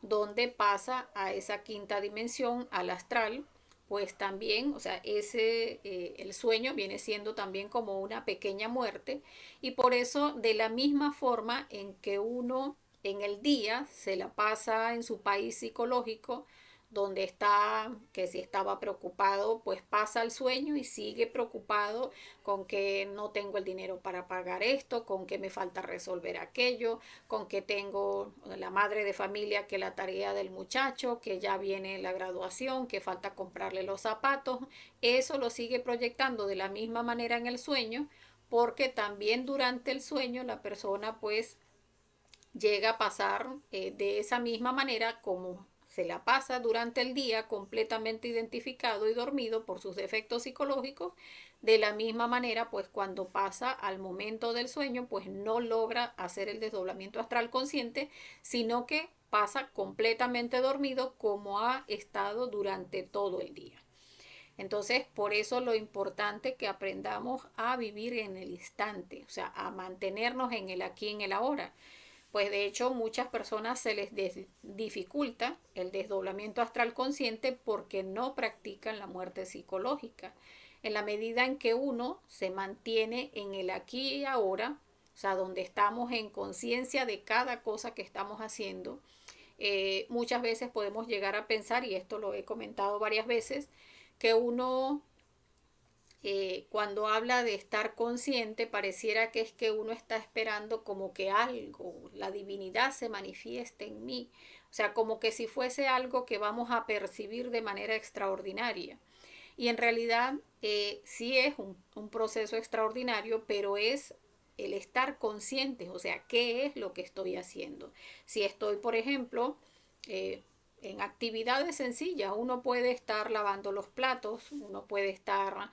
donde pasa a esa quinta dimensión, al astral, pues también, o sea, el sueño viene siendo también como una pequeña muerte, y por eso de la misma forma en que uno en el día se la pasa en su país psicológico, donde está, que si estaba preocupado, pues pasa al sueño y sigue preocupado con que no tengo el dinero para pagar esto, con que me falta resolver aquello, con que tengo la madre de familia, que la tarea del muchacho, que ya viene la graduación, que falta comprarle los zapatos. Eso lo sigue proyectando de la misma manera en el sueño, porque también durante el sueño la persona pues llega a pasar de esa misma manera como se la pasa durante el día completamente identificado y dormido por sus defectos psicológicos. De la misma manera, pues cuando pasa al momento del sueño, pues no logra hacer el desdoblamiento astral consciente, sino que pasa completamente dormido como ha estado durante todo el día. Entonces, por eso lo importante que aprendamos a vivir en el instante, o sea, a mantenernos en el aquí, en el ahora. Pues de hecho muchas personas se les dificulta el desdoblamiento astral consciente porque no practican la muerte psicológica. En la medida en que uno se mantiene en el aquí y ahora, o sea, donde estamos en conciencia de cada cosa que estamos haciendo, muchas veces podemos llegar a pensar, y esto lo he comentado varias veces, que uno cuando habla de estar consciente, pareciera que es que uno está esperando como que algo, la divinidad se manifieste en mí, o sea, como que si fuese algo que vamos a percibir de manera extraordinaria. Y en realidad sí es un proceso extraordinario, pero es el estar consciente, o sea, ¿qué es lo que estoy haciendo? Si estoy, por ejemplo, eh, en actividades sencillas, uno puede estar lavando los platos, uno puede estar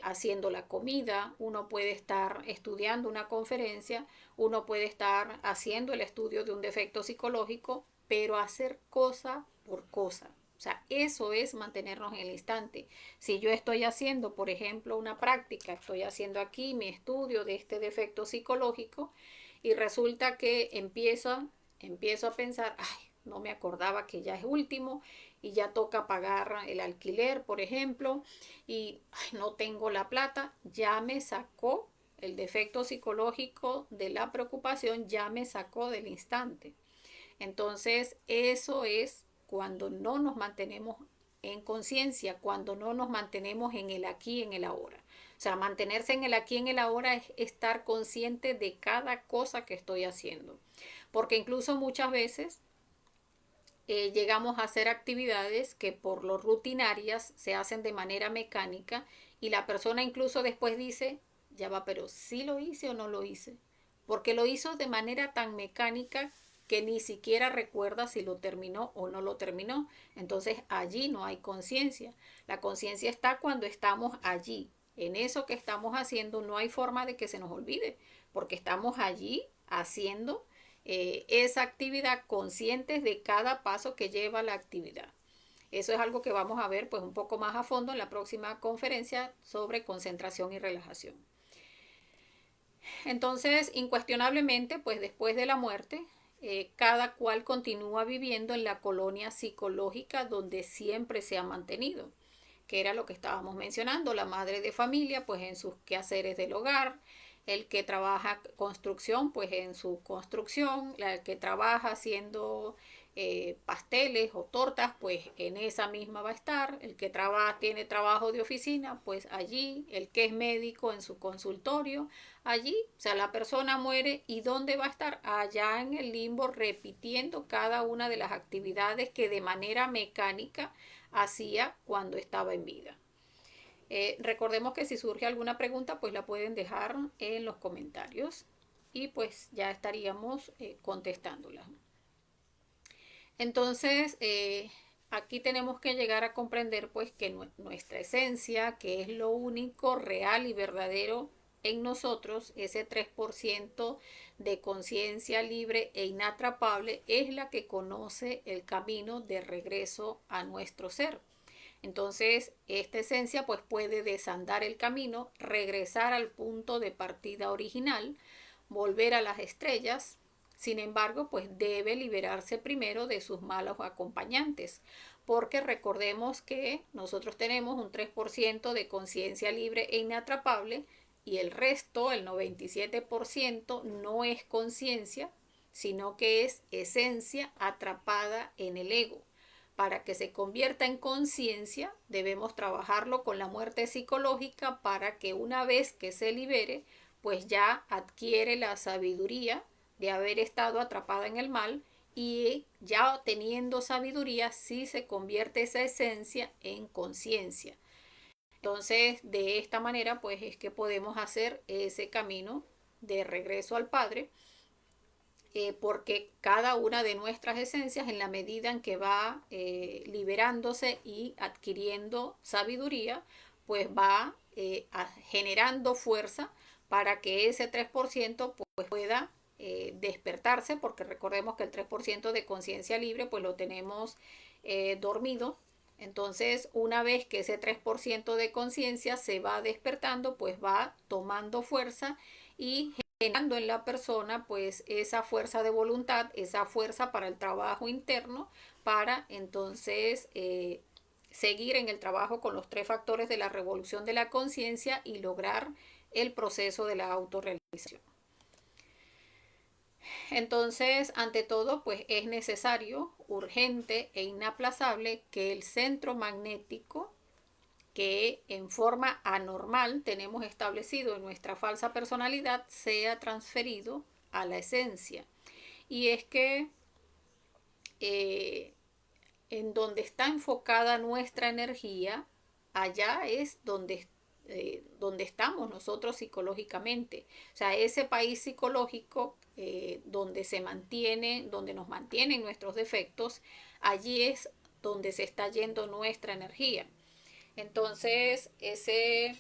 haciendo la comida, uno puede estar estudiando una conferencia, uno puede estar haciendo el estudio de un defecto psicológico, pero hacer cosa por cosa. O sea, eso es mantenernos en el instante. Si yo estoy haciendo, por ejemplo, una práctica, estoy haciendo aquí mi estudio de este defecto psicológico y resulta que empiezo a pensar, ay, no me acordaba que ya es último y ya toca pagar el alquiler, por ejemplo, y ay, no tengo la plata, ya me sacó el defecto psicológico de la preocupación, ya me sacó del instante. Entonces, eso es cuando no nos mantenemos en conciencia, cuando no nos mantenemos en el aquí, en el ahora. O sea, mantenerse en el aquí, en el ahora es estar consciente de cada cosa que estoy haciendo. Porque incluso muchas veces llegamos a hacer actividades que por lo rutinarias se hacen de manera mecánica y la persona incluso después dice, ya va, pero ¿sí lo hice o no lo hice? Porque lo hizo de manera tan mecánica que ni siquiera recuerda si lo terminó o no lo terminó. Entonces allí no hay conciencia. La conciencia está cuando estamos allí. En eso que estamos haciendo no hay forma de que se nos olvide, porque estamos allí haciendo esa actividad, conscientes de cada paso que lleva la actividad. Eso es algo que vamos a ver pues un poco más a fondo en la próxima conferencia sobre concentración y relajación. Entonces, incuestionablemente, pues después de la muerte, cada cual continúa viviendo en la colonia psicológica donde siempre se ha mantenido, que era lo que estábamos mencionando, la madre de familia, pues en sus quehaceres del hogar, el que trabaja construcción, pues en su construcción, el que trabaja haciendo pasteles o tortas, pues en esa misma va a estar, el que tiene trabajo de oficina, pues allí, el que es médico en su consultorio, allí, o sea, la persona muere y ¿dónde va a estar? Allá en el limbo repitiendo cada una de las actividades que de manera mecánica hacía cuando estaba en vida. Recordemos que si surge alguna pregunta, pues la pueden dejar en los comentarios y pues ya estaríamos contestándola. Entonces, aquí tenemos que llegar a comprender pues que nuestra esencia, que es lo único real y verdadero en nosotros, ese 3% de conciencia libre e inatrapable, es la que conoce el camino de regreso a nuestro ser. Entonces, esta esencia pues puede desandar el camino, regresar al punto de partida original, volver a las estrellas. Sin embargo, pues debe liberarse primero de sus malos acompañantes, porque recordemos que nosotros tenemos un 3% de conciencia libre e inatrapable y el resto, el 97%, no es conciencia, sino que es esencia atrapada en el ego. Para que se convierta en conciencia, debemos trabajarlo con la muerte psicológica para que una vez que se libere, pues ya adquiere la sabiduría de haber estado atrapada en el mal y ya teniendo sabiduría, sí se convierte esa esencia en conciencia. Entonces, de esta manera, pues es que podemos hacer ese camino de regreso al Padre, porque cada una de nuestras esencias, en la medida en que va liberándose y adquiriendo sabiduría, pues va generando fuerza para que ese 3% pues, pueda despertarse, porque recordemos que el 3% de conciencia libre pues lo tenemos dormido. Entonces, una vez que ese 3% de conciencia se va despertando, pues va tomando fuerza y generando en la persona pues esa fuerza de voluntad, esa fuerza para el trabajo interno, para entonces seguir en el trabajo con los 3 factores de la revolución de la conciencia y lograr el proceso de la autorrealización. Entonces, ante todo, pues es necesario, urgente e inaplazable que el centro magnético que en forma anormal tenemos establecido en nuestra falsa personalidad sea transferido a la esencia. Y es que en donde está enfocada nuestra energía, allá es donde estamos nosotros psicológicamente. O sea, ese país psicológico donde se mantiene, donde nos mantienen nuestros defectos, allí es donde se está yendo nuestra energía. Entonces, ese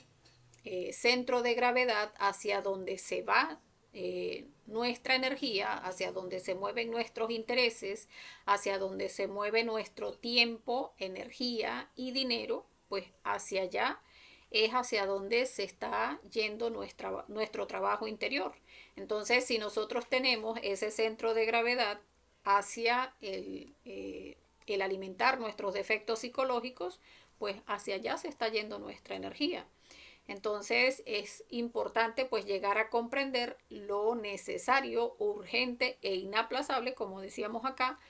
centro de gravedad hacia donde se va nuestra energía, hacia donde se mueven nuestros intereses, hacia donde se mueve nuestro tiempo, energía y dinero, pues hacia allá es hacia donde se está yendo nuestro trabajo interior. Entonces, si nosotros tenemos ese centro de gravedad hacia el alimentar nuestros defectos psicológicos, pues hacia allá se está yendo nuestra energía. Entonces es importante pues llegar a comprender lo necesario, urgente e inaplazable, como decíamos acá,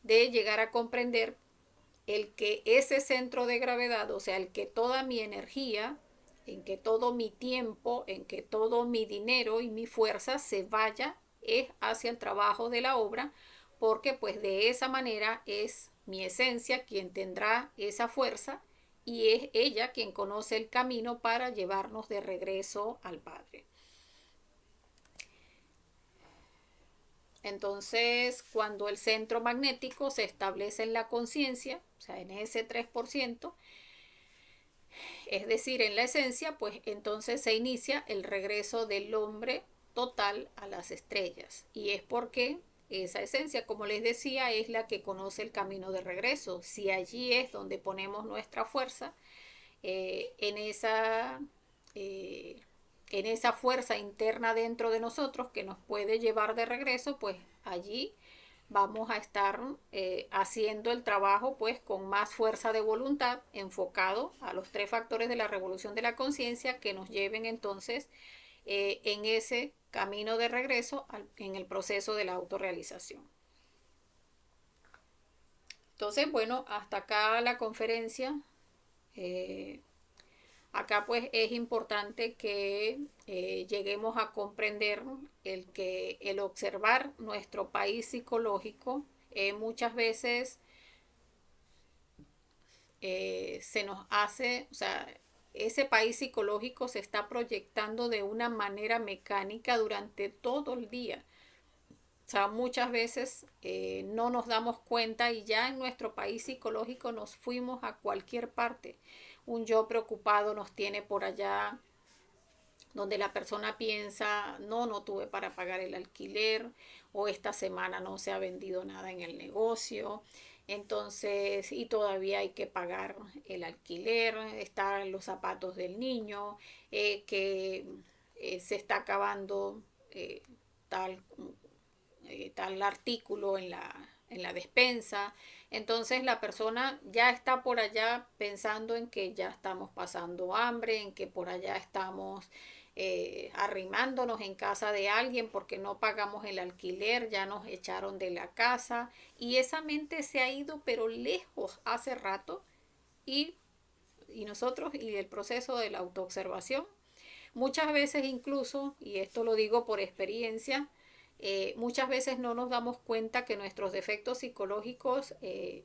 de llegar a comprender el que ese centro de gravedad, o sea, el que toda mi energía, en que todo mi tiempo, en que todo mi dinero y mi fuerza se vaya es hacia el trabajo de la obra, porque pues de esa manera es mi esencia quien tendrá esa fuerza y es ella quien conoce el camino para llevarnos de regreso al Padre. Entonces, cuando el centro magnético se establece en la conciencia, o sea, en ese 3%, es decir, en la esencia, pues entonces se inicia el regreso del hombre total a las estrellas. Y es porque esa esencia, como les decía, es la que conoce el camino de regreso. Si allí es donde ponemos nuestra fuerza, eh, en, esa, eh, en esa fuerza interna dentro de nosotros que nos puede llevar de regreso, pues allí vamos a estar haciendo el trabajo pues con más fuerza de voluntad enfocado a los 3 factores de la revolución de la conciencia que nos lleven entonces en ese camino de regreso en el proceso de la autorrealización. Entonces, bueno, hasta acá la conferencia. Eh, Acá pues es importante que lleguemos a comprender que el observar nuestro país psicológico muchas veces se nos hace, o sea, ese país psicológico se está proyectando de una manera mecánica durante todo el día. O sea, muchas veces no nos damos cuenta y ya en nuestro país psicológico nos fuimos a cualquier parte. Un yo preocupado nos tiene por allá, donde la persona piensa, no, no tuve para pagar el alquiler, o esta semana no se ha vendido nada en el negocio, entonces, y todavía hay que pagar el alquiler, están los zapatos del niño, que se está acabando eh, tal, tal artículo en la despensa. Entonces la persona ya está por allá pensando en que ya estamos pasando hambre, en que por allá estamos arrimándonos en casa de alguien porque no pagamos el alquiler, ya nos echaron de la casa y esa mente se ha ido pero lejos hace rato y, y nosotros y el proceso de la autoobservación muchas veces incluso, y esto lo digo por experiencia, muchas veces no nos damos cuenta que nuestros defectos psicológicos,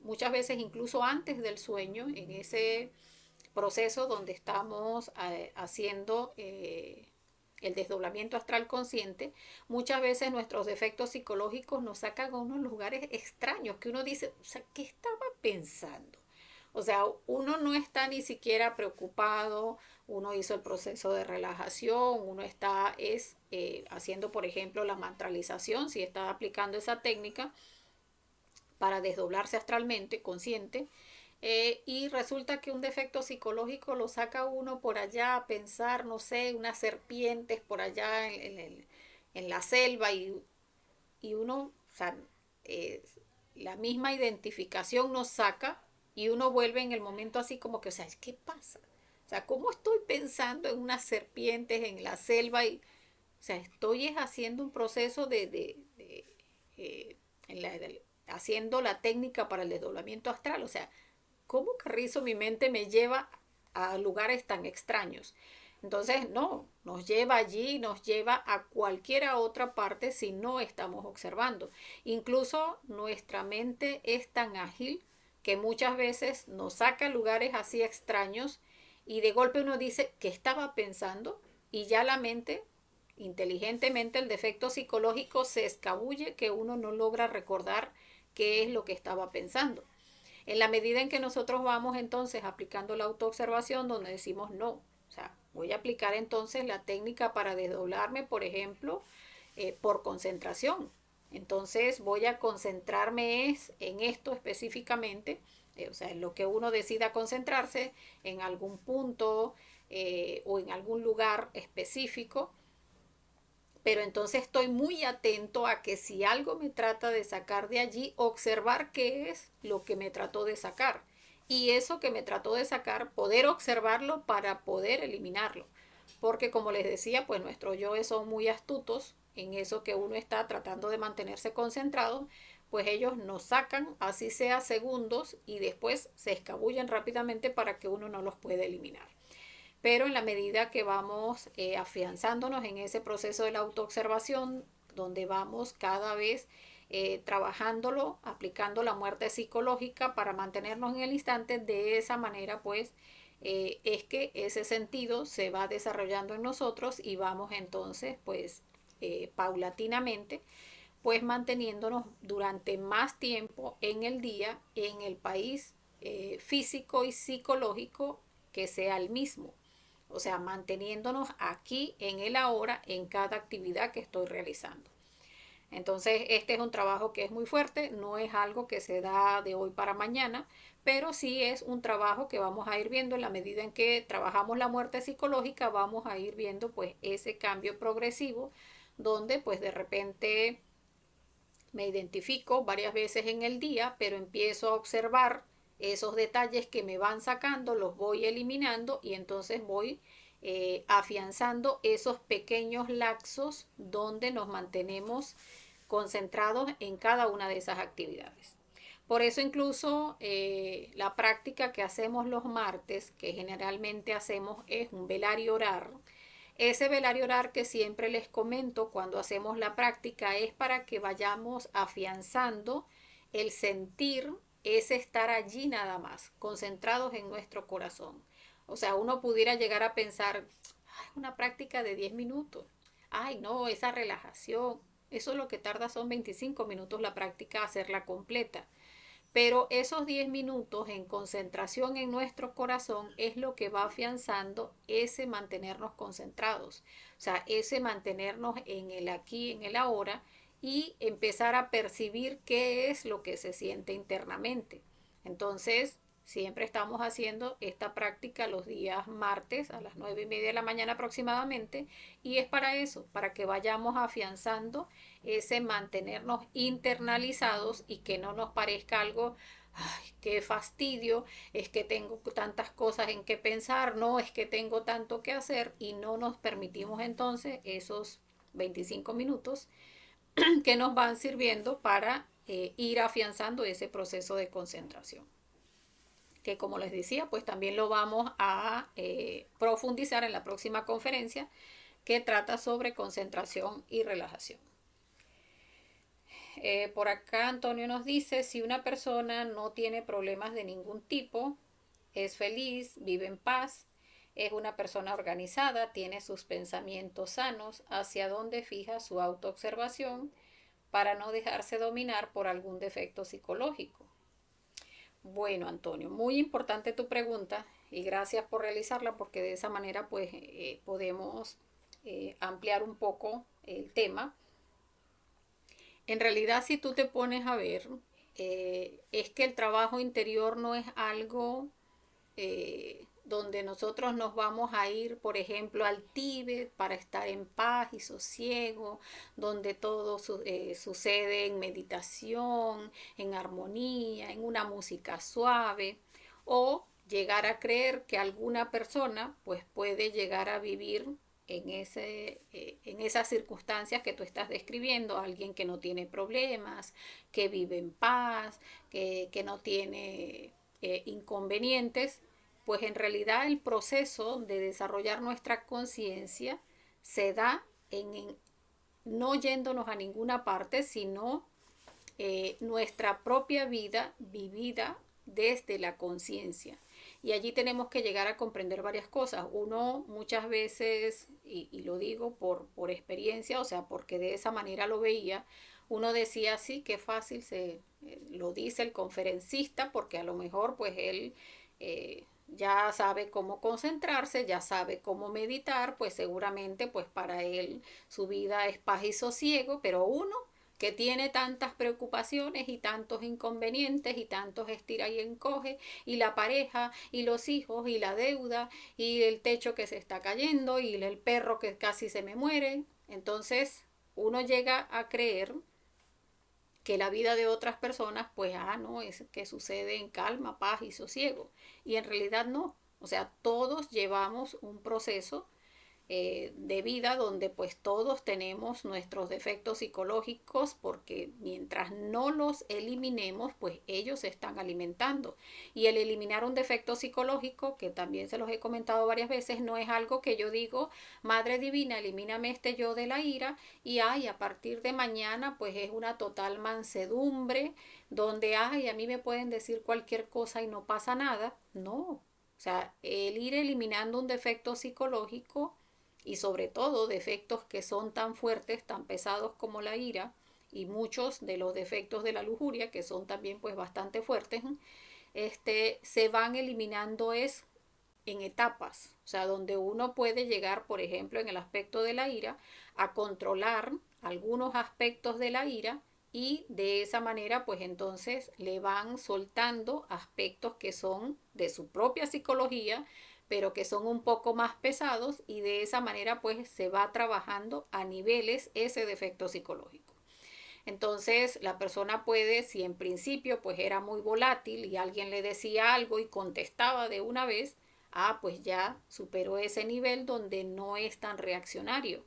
muchas veces incluso antes del sueño, en ese proceso donde estamos haciendo el desdoblamiento astral consciente, muchas veces nuestros defectos psicológicos nos sacan a unos lugares extraños que uno dice, o sea, ¿qué estaba pensando? O sea, uno no está ni siquiera preocupado, uno hizo el proceso de relajación, uno está haciendo, por ejemplo, la mantralización, si está aplicando esa técnica para desdoblarse astralmente, consciente, y resulta que un defecto psicológico lo saca uno por allá a pensar, no sé, unas serpientes por allá en la selva y uno, o sea, eh, la misma identificación nos saca y uno vuelve en el momento así como que, o sea, ¿qué pasa? O sea, ¿cómo estoy pensando en unas serpientes en la selva? Y, o sea, estoy haciendo un proceso eh, haciendo la técnica para el desdoblamiento astral. O sea, ¿cómo carrizo mi mente me lleva a lugares tan extraños? Entonces, no, nos lleva allí, nos lleva a cualquiera otra parte si no estamos observando. Incluso nuestra mente es tan ágil que muchas veces nos saca a lugares así extraños y de golpe uno dice, ¿qué estaba pensando? Y ya la mente, inteligentemente, el defecto psicológico se escabulle que uno no logra recordar qué es lo que estaba pensando. En la medida en que nosotros vamos entonces aplicando la autoobservación, donde decimos no, o sea, voy a aplicar entonces la técnica para desdoblarme, por ejemplo, por concentración. Entonces voy a concentrarme en esto específicamente, o sea, en lo que uno decida concentrarse, en algún punto o en algún lugar específico, pero entonces estoy muy atento a que si algo me trata de sacar de allí, observar qué es lo que me trató de sacar. Y eso que me trató de sacar, poder observarlo para poder eliminarlo. Porque como les decía, pues nuestros yoes son muy astutos en eso que uno está tratando de mantenerse concentrado, pues ellos nos sacan, así sea segundos, y después se escabullen rápidamente para que uno no los pueda eliminar. Pero en la medida que vamos afianzándonos en ese proceso de la autoobservación, donde vamos cada vez trabajándolo, aplicando la muerte psicológica para mantenernos en el instante, de esa manera pues es que ese sentido se va desarrollando en nosotros y vamos entonces pues paulatinamente pues manteniéndonos durante más tiempo en el día en el país físico y psicológico que sea el mismo. O sea, manteniéndonos aquí en el ahora en cada actividad que estoy realizando. Entonces, este es un trabajo que es muy fuerte, no es algo que se da de hoy para mañana, pero sí es un trabajo que vamos a ir viendo en la medida en que trabajamos la muerte psicológica, vamos a ir viendo pues ese cambio progresivo donde pues de repente me identifico varias veces en el día, pero empiezo a observar esos detalles que me van sacando, los voy eliminando y entonces voy afianzando esos pequeños lapsos donde nos mantenemos concentrados en cada una de esas actividades. Por eso incluso la práctica que hacemos los martes, que generalmente hacemos es un velar y orar. Ese velar y orar que siempre les comento cuando hacemos la práctica es para que vayamos afianzando el sentir, ese estar allí nada más, concentrados en nuestro corazón. O sea, uno pudiera llegar a pensar, "Ay, una práctica de 10 minutos. Ay, no, esa relajación. Eso lo que tarda son 25 minutos la práctica, hacerla completa. Pero esos 10 minutos en concentración en nuestro corazón es lo que va afianzando ese mantenernos concentrados. O sea, ese mantenernos en el aquí, en el ahora y empezar a percibir qué es lo que se siente internamente. Entonces, siempre estamos haciendo esta práctica los días martes a las 9:30 de la mañana aproximadamente y es para eso, para que vayamos afianzando ese mantenernos internalizados y que no nos parezca algo, ay, qué fastidio, es que tengo tantas cosas en que pensar, no, es que tengo tanto que hacer y no nos permitimos entonces esos 25 minutos que nos van sirviendo para ir afianzando ese proceso de concentración. Que como les decía, pues también lo vamos a profundizar en la próxima conferencia que trata sobre concentración y relajación. Por acá Antonio nos dice, si una persona no tiene problemas de ningún tipo, es feliz, vive en paz, es una persona organizada, tiene sus pensamientos sanos, hacia dónde fija su autoobservación para no dejarse dominar por algún defecto psicológico. Bueno, Antonio, muy importante tu pregunta y gracias por realizarla porque de esa manera pues podemos ampliar un poco el tema. En realidad, si tú te pones a ver, es que el trabajo interior no es algo donde nosotros nos vamos a ir, por ejemplo, al Tíbet para estar en paz y sosiego, donde todo sucede en meditación, en armonía, en una música suave, o llegar a creer que alguna persona pues puede llegar a vivir en esas circunstancias que tú estás describiendo, alguien que no tiene problemas, que vive en paz, que no tiene inconvenientes, pues en realidad el proceso de desarrollar nuestra conciencia se da en no yéndonos a ninguna parte, sino nuestra propia vida vivida desde la conciencia. Y allí tenemos que llegar a comprender varias cosas. Uno muchas veces, y lo digo por experiencia, o sea, porque de esa manera lo veía, uno decía, sí, qué fácil se lo dice el conferencista, porque a lo mejor pues él ya sabe cómo concentrarse, ya sabe cómo meditar, pues seguramente pues para él su vida es paz y sosiego, pero uno que tiene tantas preocupaciones y tantos inconvenientes y tantos estira y encoge, y la pareja, y los hijos, y la deuda, y el techo que se está cayendo, y el perro que casi se me muere. Entonces uno llega a creer que la vida de otras personas, pues, no, es que sucede en calma, paz y sosiego. Y en realidad no. O sea, todos llevamos un proceso de vida donde pues todos tenemos nuestros defectos psicológicos porque mientras no los eliminemos pues ellos se están alimentando y el eliminar un defecto psicológico que también se los he comentado varias veces no es algo que yo digo Madre Divina elimíname este yo de la ira y ay a partir de mañana pues es una total mansedumbre donde ay a mí me pueden decir cualquier cosa y no pasa nada. No, o sea, el ir eliminando un defecto psicológico y sobre todo defectos que son tan fuertes, tan pesados como la ira y muchos de los defectos de la lujuria que son también pues bastante fuertes, se van eliminando es en etapas, o sea, donde uno puede llegar, por ejemplo, en el aspecto de la ira, a controlar algunos aspectos de la ira y de esa manera, pues entonces le van soltando aspectos que son de su propia psicología, pero que son un poco más pesados y de esa manera pues se va trabajando a niveles ese defecto psicológico. Entonces la persona puede, si en principio pues era muy volátil y alguien le decía algo y contestaba de una vez, pues ya superó ese nivel donde no es tan reaccionario.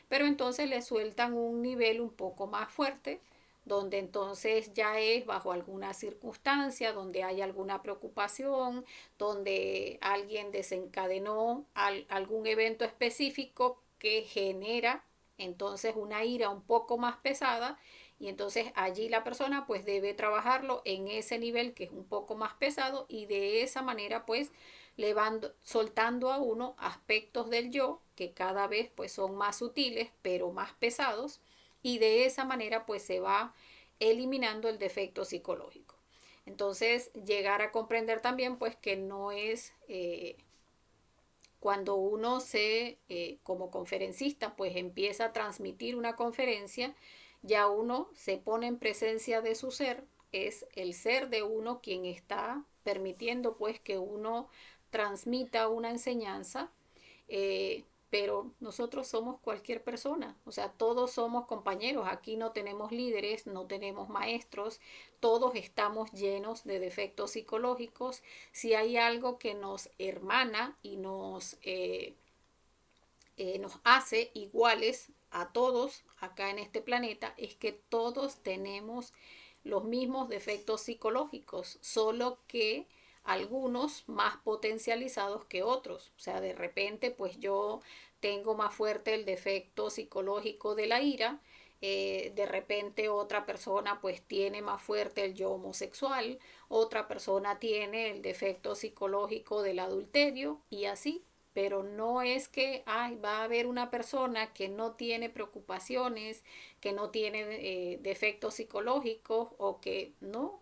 Pero entonces le sueltan un nivel un poco más fuerte, donde entonces ya es bajo alguna circunstancia, donde hay alguna preocupación, donde alguien desencadenó algún evento específico que genera entonces una ira un poco más pesada, y entonces allí la persona pues debe trabajarlo en ese nivel que es un poco más pesado, y de esa manera pues le van soltando a uno aspectos del yo que cada vez pues son más sutiles pero más pesados, y de esa manera pues se va eliminando el defecto psicológico. Entonces llegar a comprender también pues que no es cuando uno como conferencista, pues empieza a transmitir una conferencia, ya uno se pone en presencia de su ser, es el ser de uno quien está permitiendo pues que uno transmita una enseñanza, pero nosotros somos cualquier persona, o sea, todos somos compañeros, aquí no tenemos líderes, no tenemos maestros, todos estamos llenos de defectos psicológicos. Si hay algo que nos hermana y nos hace iguales a todos acá en este planeta, es que todos tenemos los mismos defectos psicológicos, solo que algunos más potencializados que otros. O sea, de repente pues yo tengo más fuerte el defecto psicológico de la ira, de repente otra persona pues tiene más fuerte el yo homosexual, otra persona tiene el defecto psicológico del adulterio, y así. Pero no es que va a haber una persona que no tiene preocupaciones, que no tiene defectos psicológicos, o que no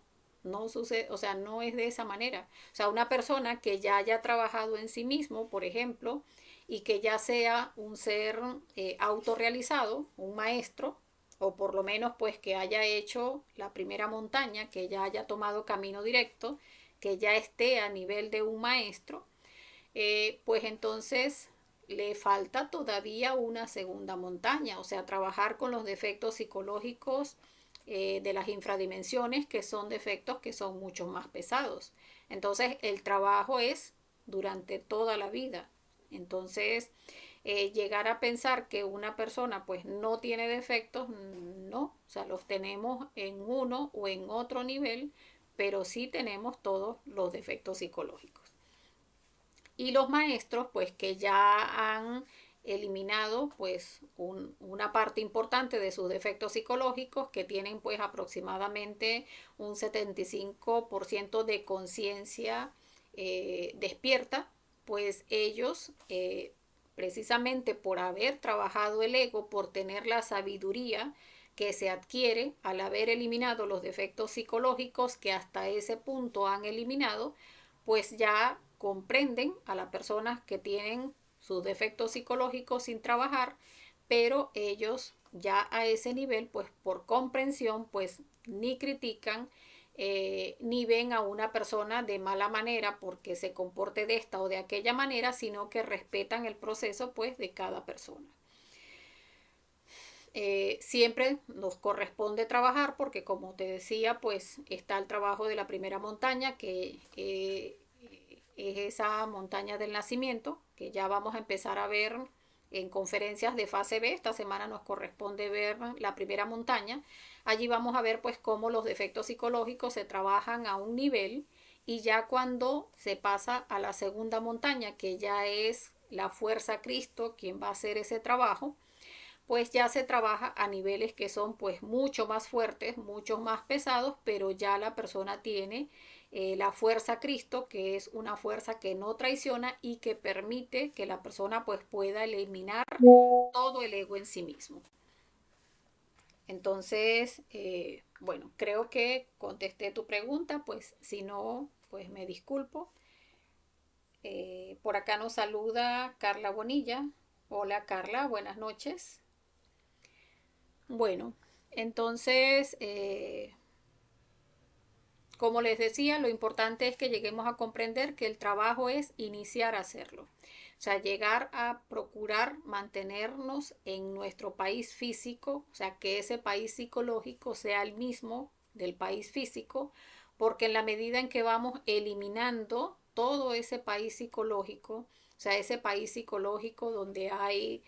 sucede, o sea, no es de esa manera. O sea, una persona que ya haya trabajado en sí mismo, por ejemplo, y que ya sea un ser autorrealizado, un maestro, o por lo menos pues que haya hecho la primera montaña, que ya haya tomado camino directo, que ya esté a nivel de un maestro, pues entonces le falta todavía una segunda montaña, o sea, trabajar con los defectos psicológicos de las infradimensiones, que son defectos que son mucho más pesados. Entonces, el trabajo es durante toda la vida. Entonces, llegar a pensar que una persona pues no tiene defectos, no, o sea, los tenemos en uno o en otro nivel, pero sí tenemos todos los defectos psicológicos. Y los maestros pues que ya han eliminado pues una parte importante de sus defectos psicológicos, que tienen pues aproximadamente un 75% de conciencia despierta, pues ellos precisamente por haber trabajado el ego, por tener la sabiduría que se adquiere al haber eliminado los defectos psicológicos que hasta ese punto han eliminado, pues ya comprenden a las personas que tienen sus defectos psicológicos sin trabajar, pero ellos ya a ese nivel, pues por comprensión, pues ni critican, ni ven a una persona de mala manera porque se comporte de esta o de aquella manera, sino que respetan el proceso pues de cada persona. Siempre nos corresponde trabajar porque, como te decía, pues está el trabajo de la primera montaña, que es esa montaña del nacimiento, que ya vamos a empezar a ver en conferencias de fase B. Esta semana nos corresponde ver la primera montaña. Allí vamos a ver pues cómo los defectos psicológicos se trabajan a un nivel, y ya cuando se pasa a la segunda montaña, que ya es la fuerza Cristo quien va a hacer ese trabajo, pues ya se trabaja a niveles que son pues mucho más fuertes, mucho más pesados, pero ya la persona tiene la fuerza Cristo, que es una fuerza que no traiciona y que permite que la persona pues pueda eliminar todo el ego en sí mismo. Entonces, bueno, creo que contesté tu pregunta, pues si no, pues me disculpo. Por acá nos saluda Carla Bonilla. Hola Carla, buenas noches. Bueno, entonces, como les decía, lo importante es que lleguemos a comprender que el trabajo es iniciar a hacerlo. O sea, llegar a procurar mantenernos en nuestro país físico, o sea, que ese país psicológico sea el mismo del país físico, porque en la medida en que vamos eliminando todo ese país psicológico, o sea, ese país psicológico donde hay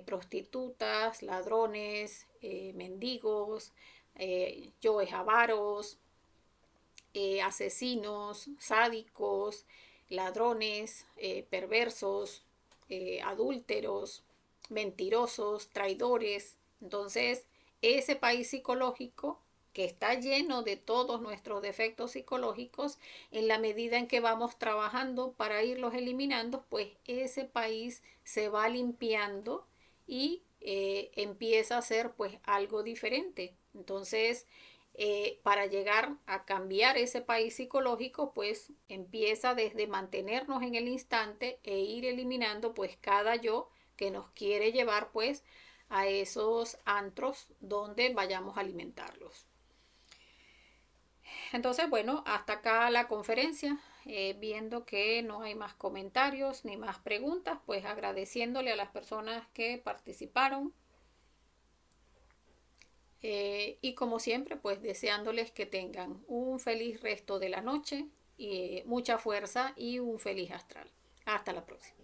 prostitutas, ladrones, mendigos, yoes avaros, asesinos, sádicos, ladrones, perversos, adúlteros, mentirosos, traidores. Entonces, ese país psicológico que está lleno de todos nuestros defectos psicológicos, en la medida en que vamos trabajando para irlos eliminando, pues ese país se va limpiando y empieza a ser pues algo diferente. Entonces, para llegar a cambiar ese país psicológico, pues empieza desde mantenernos en el instante e ir eliminando pues cada yo que nos quiere llevar pues a esos antros donde vayamos a alimentarlos. Entonces, bueno, hasta acá la conferencia. Viendo que no hay más comentarios ni más preguntas, pues agradeciéndole a las personas que participaron. Y como siempre, pues deseándoles que tengan un feliz resto de la noche y mucha fuerza y un feliz astral. Hasta la próxima.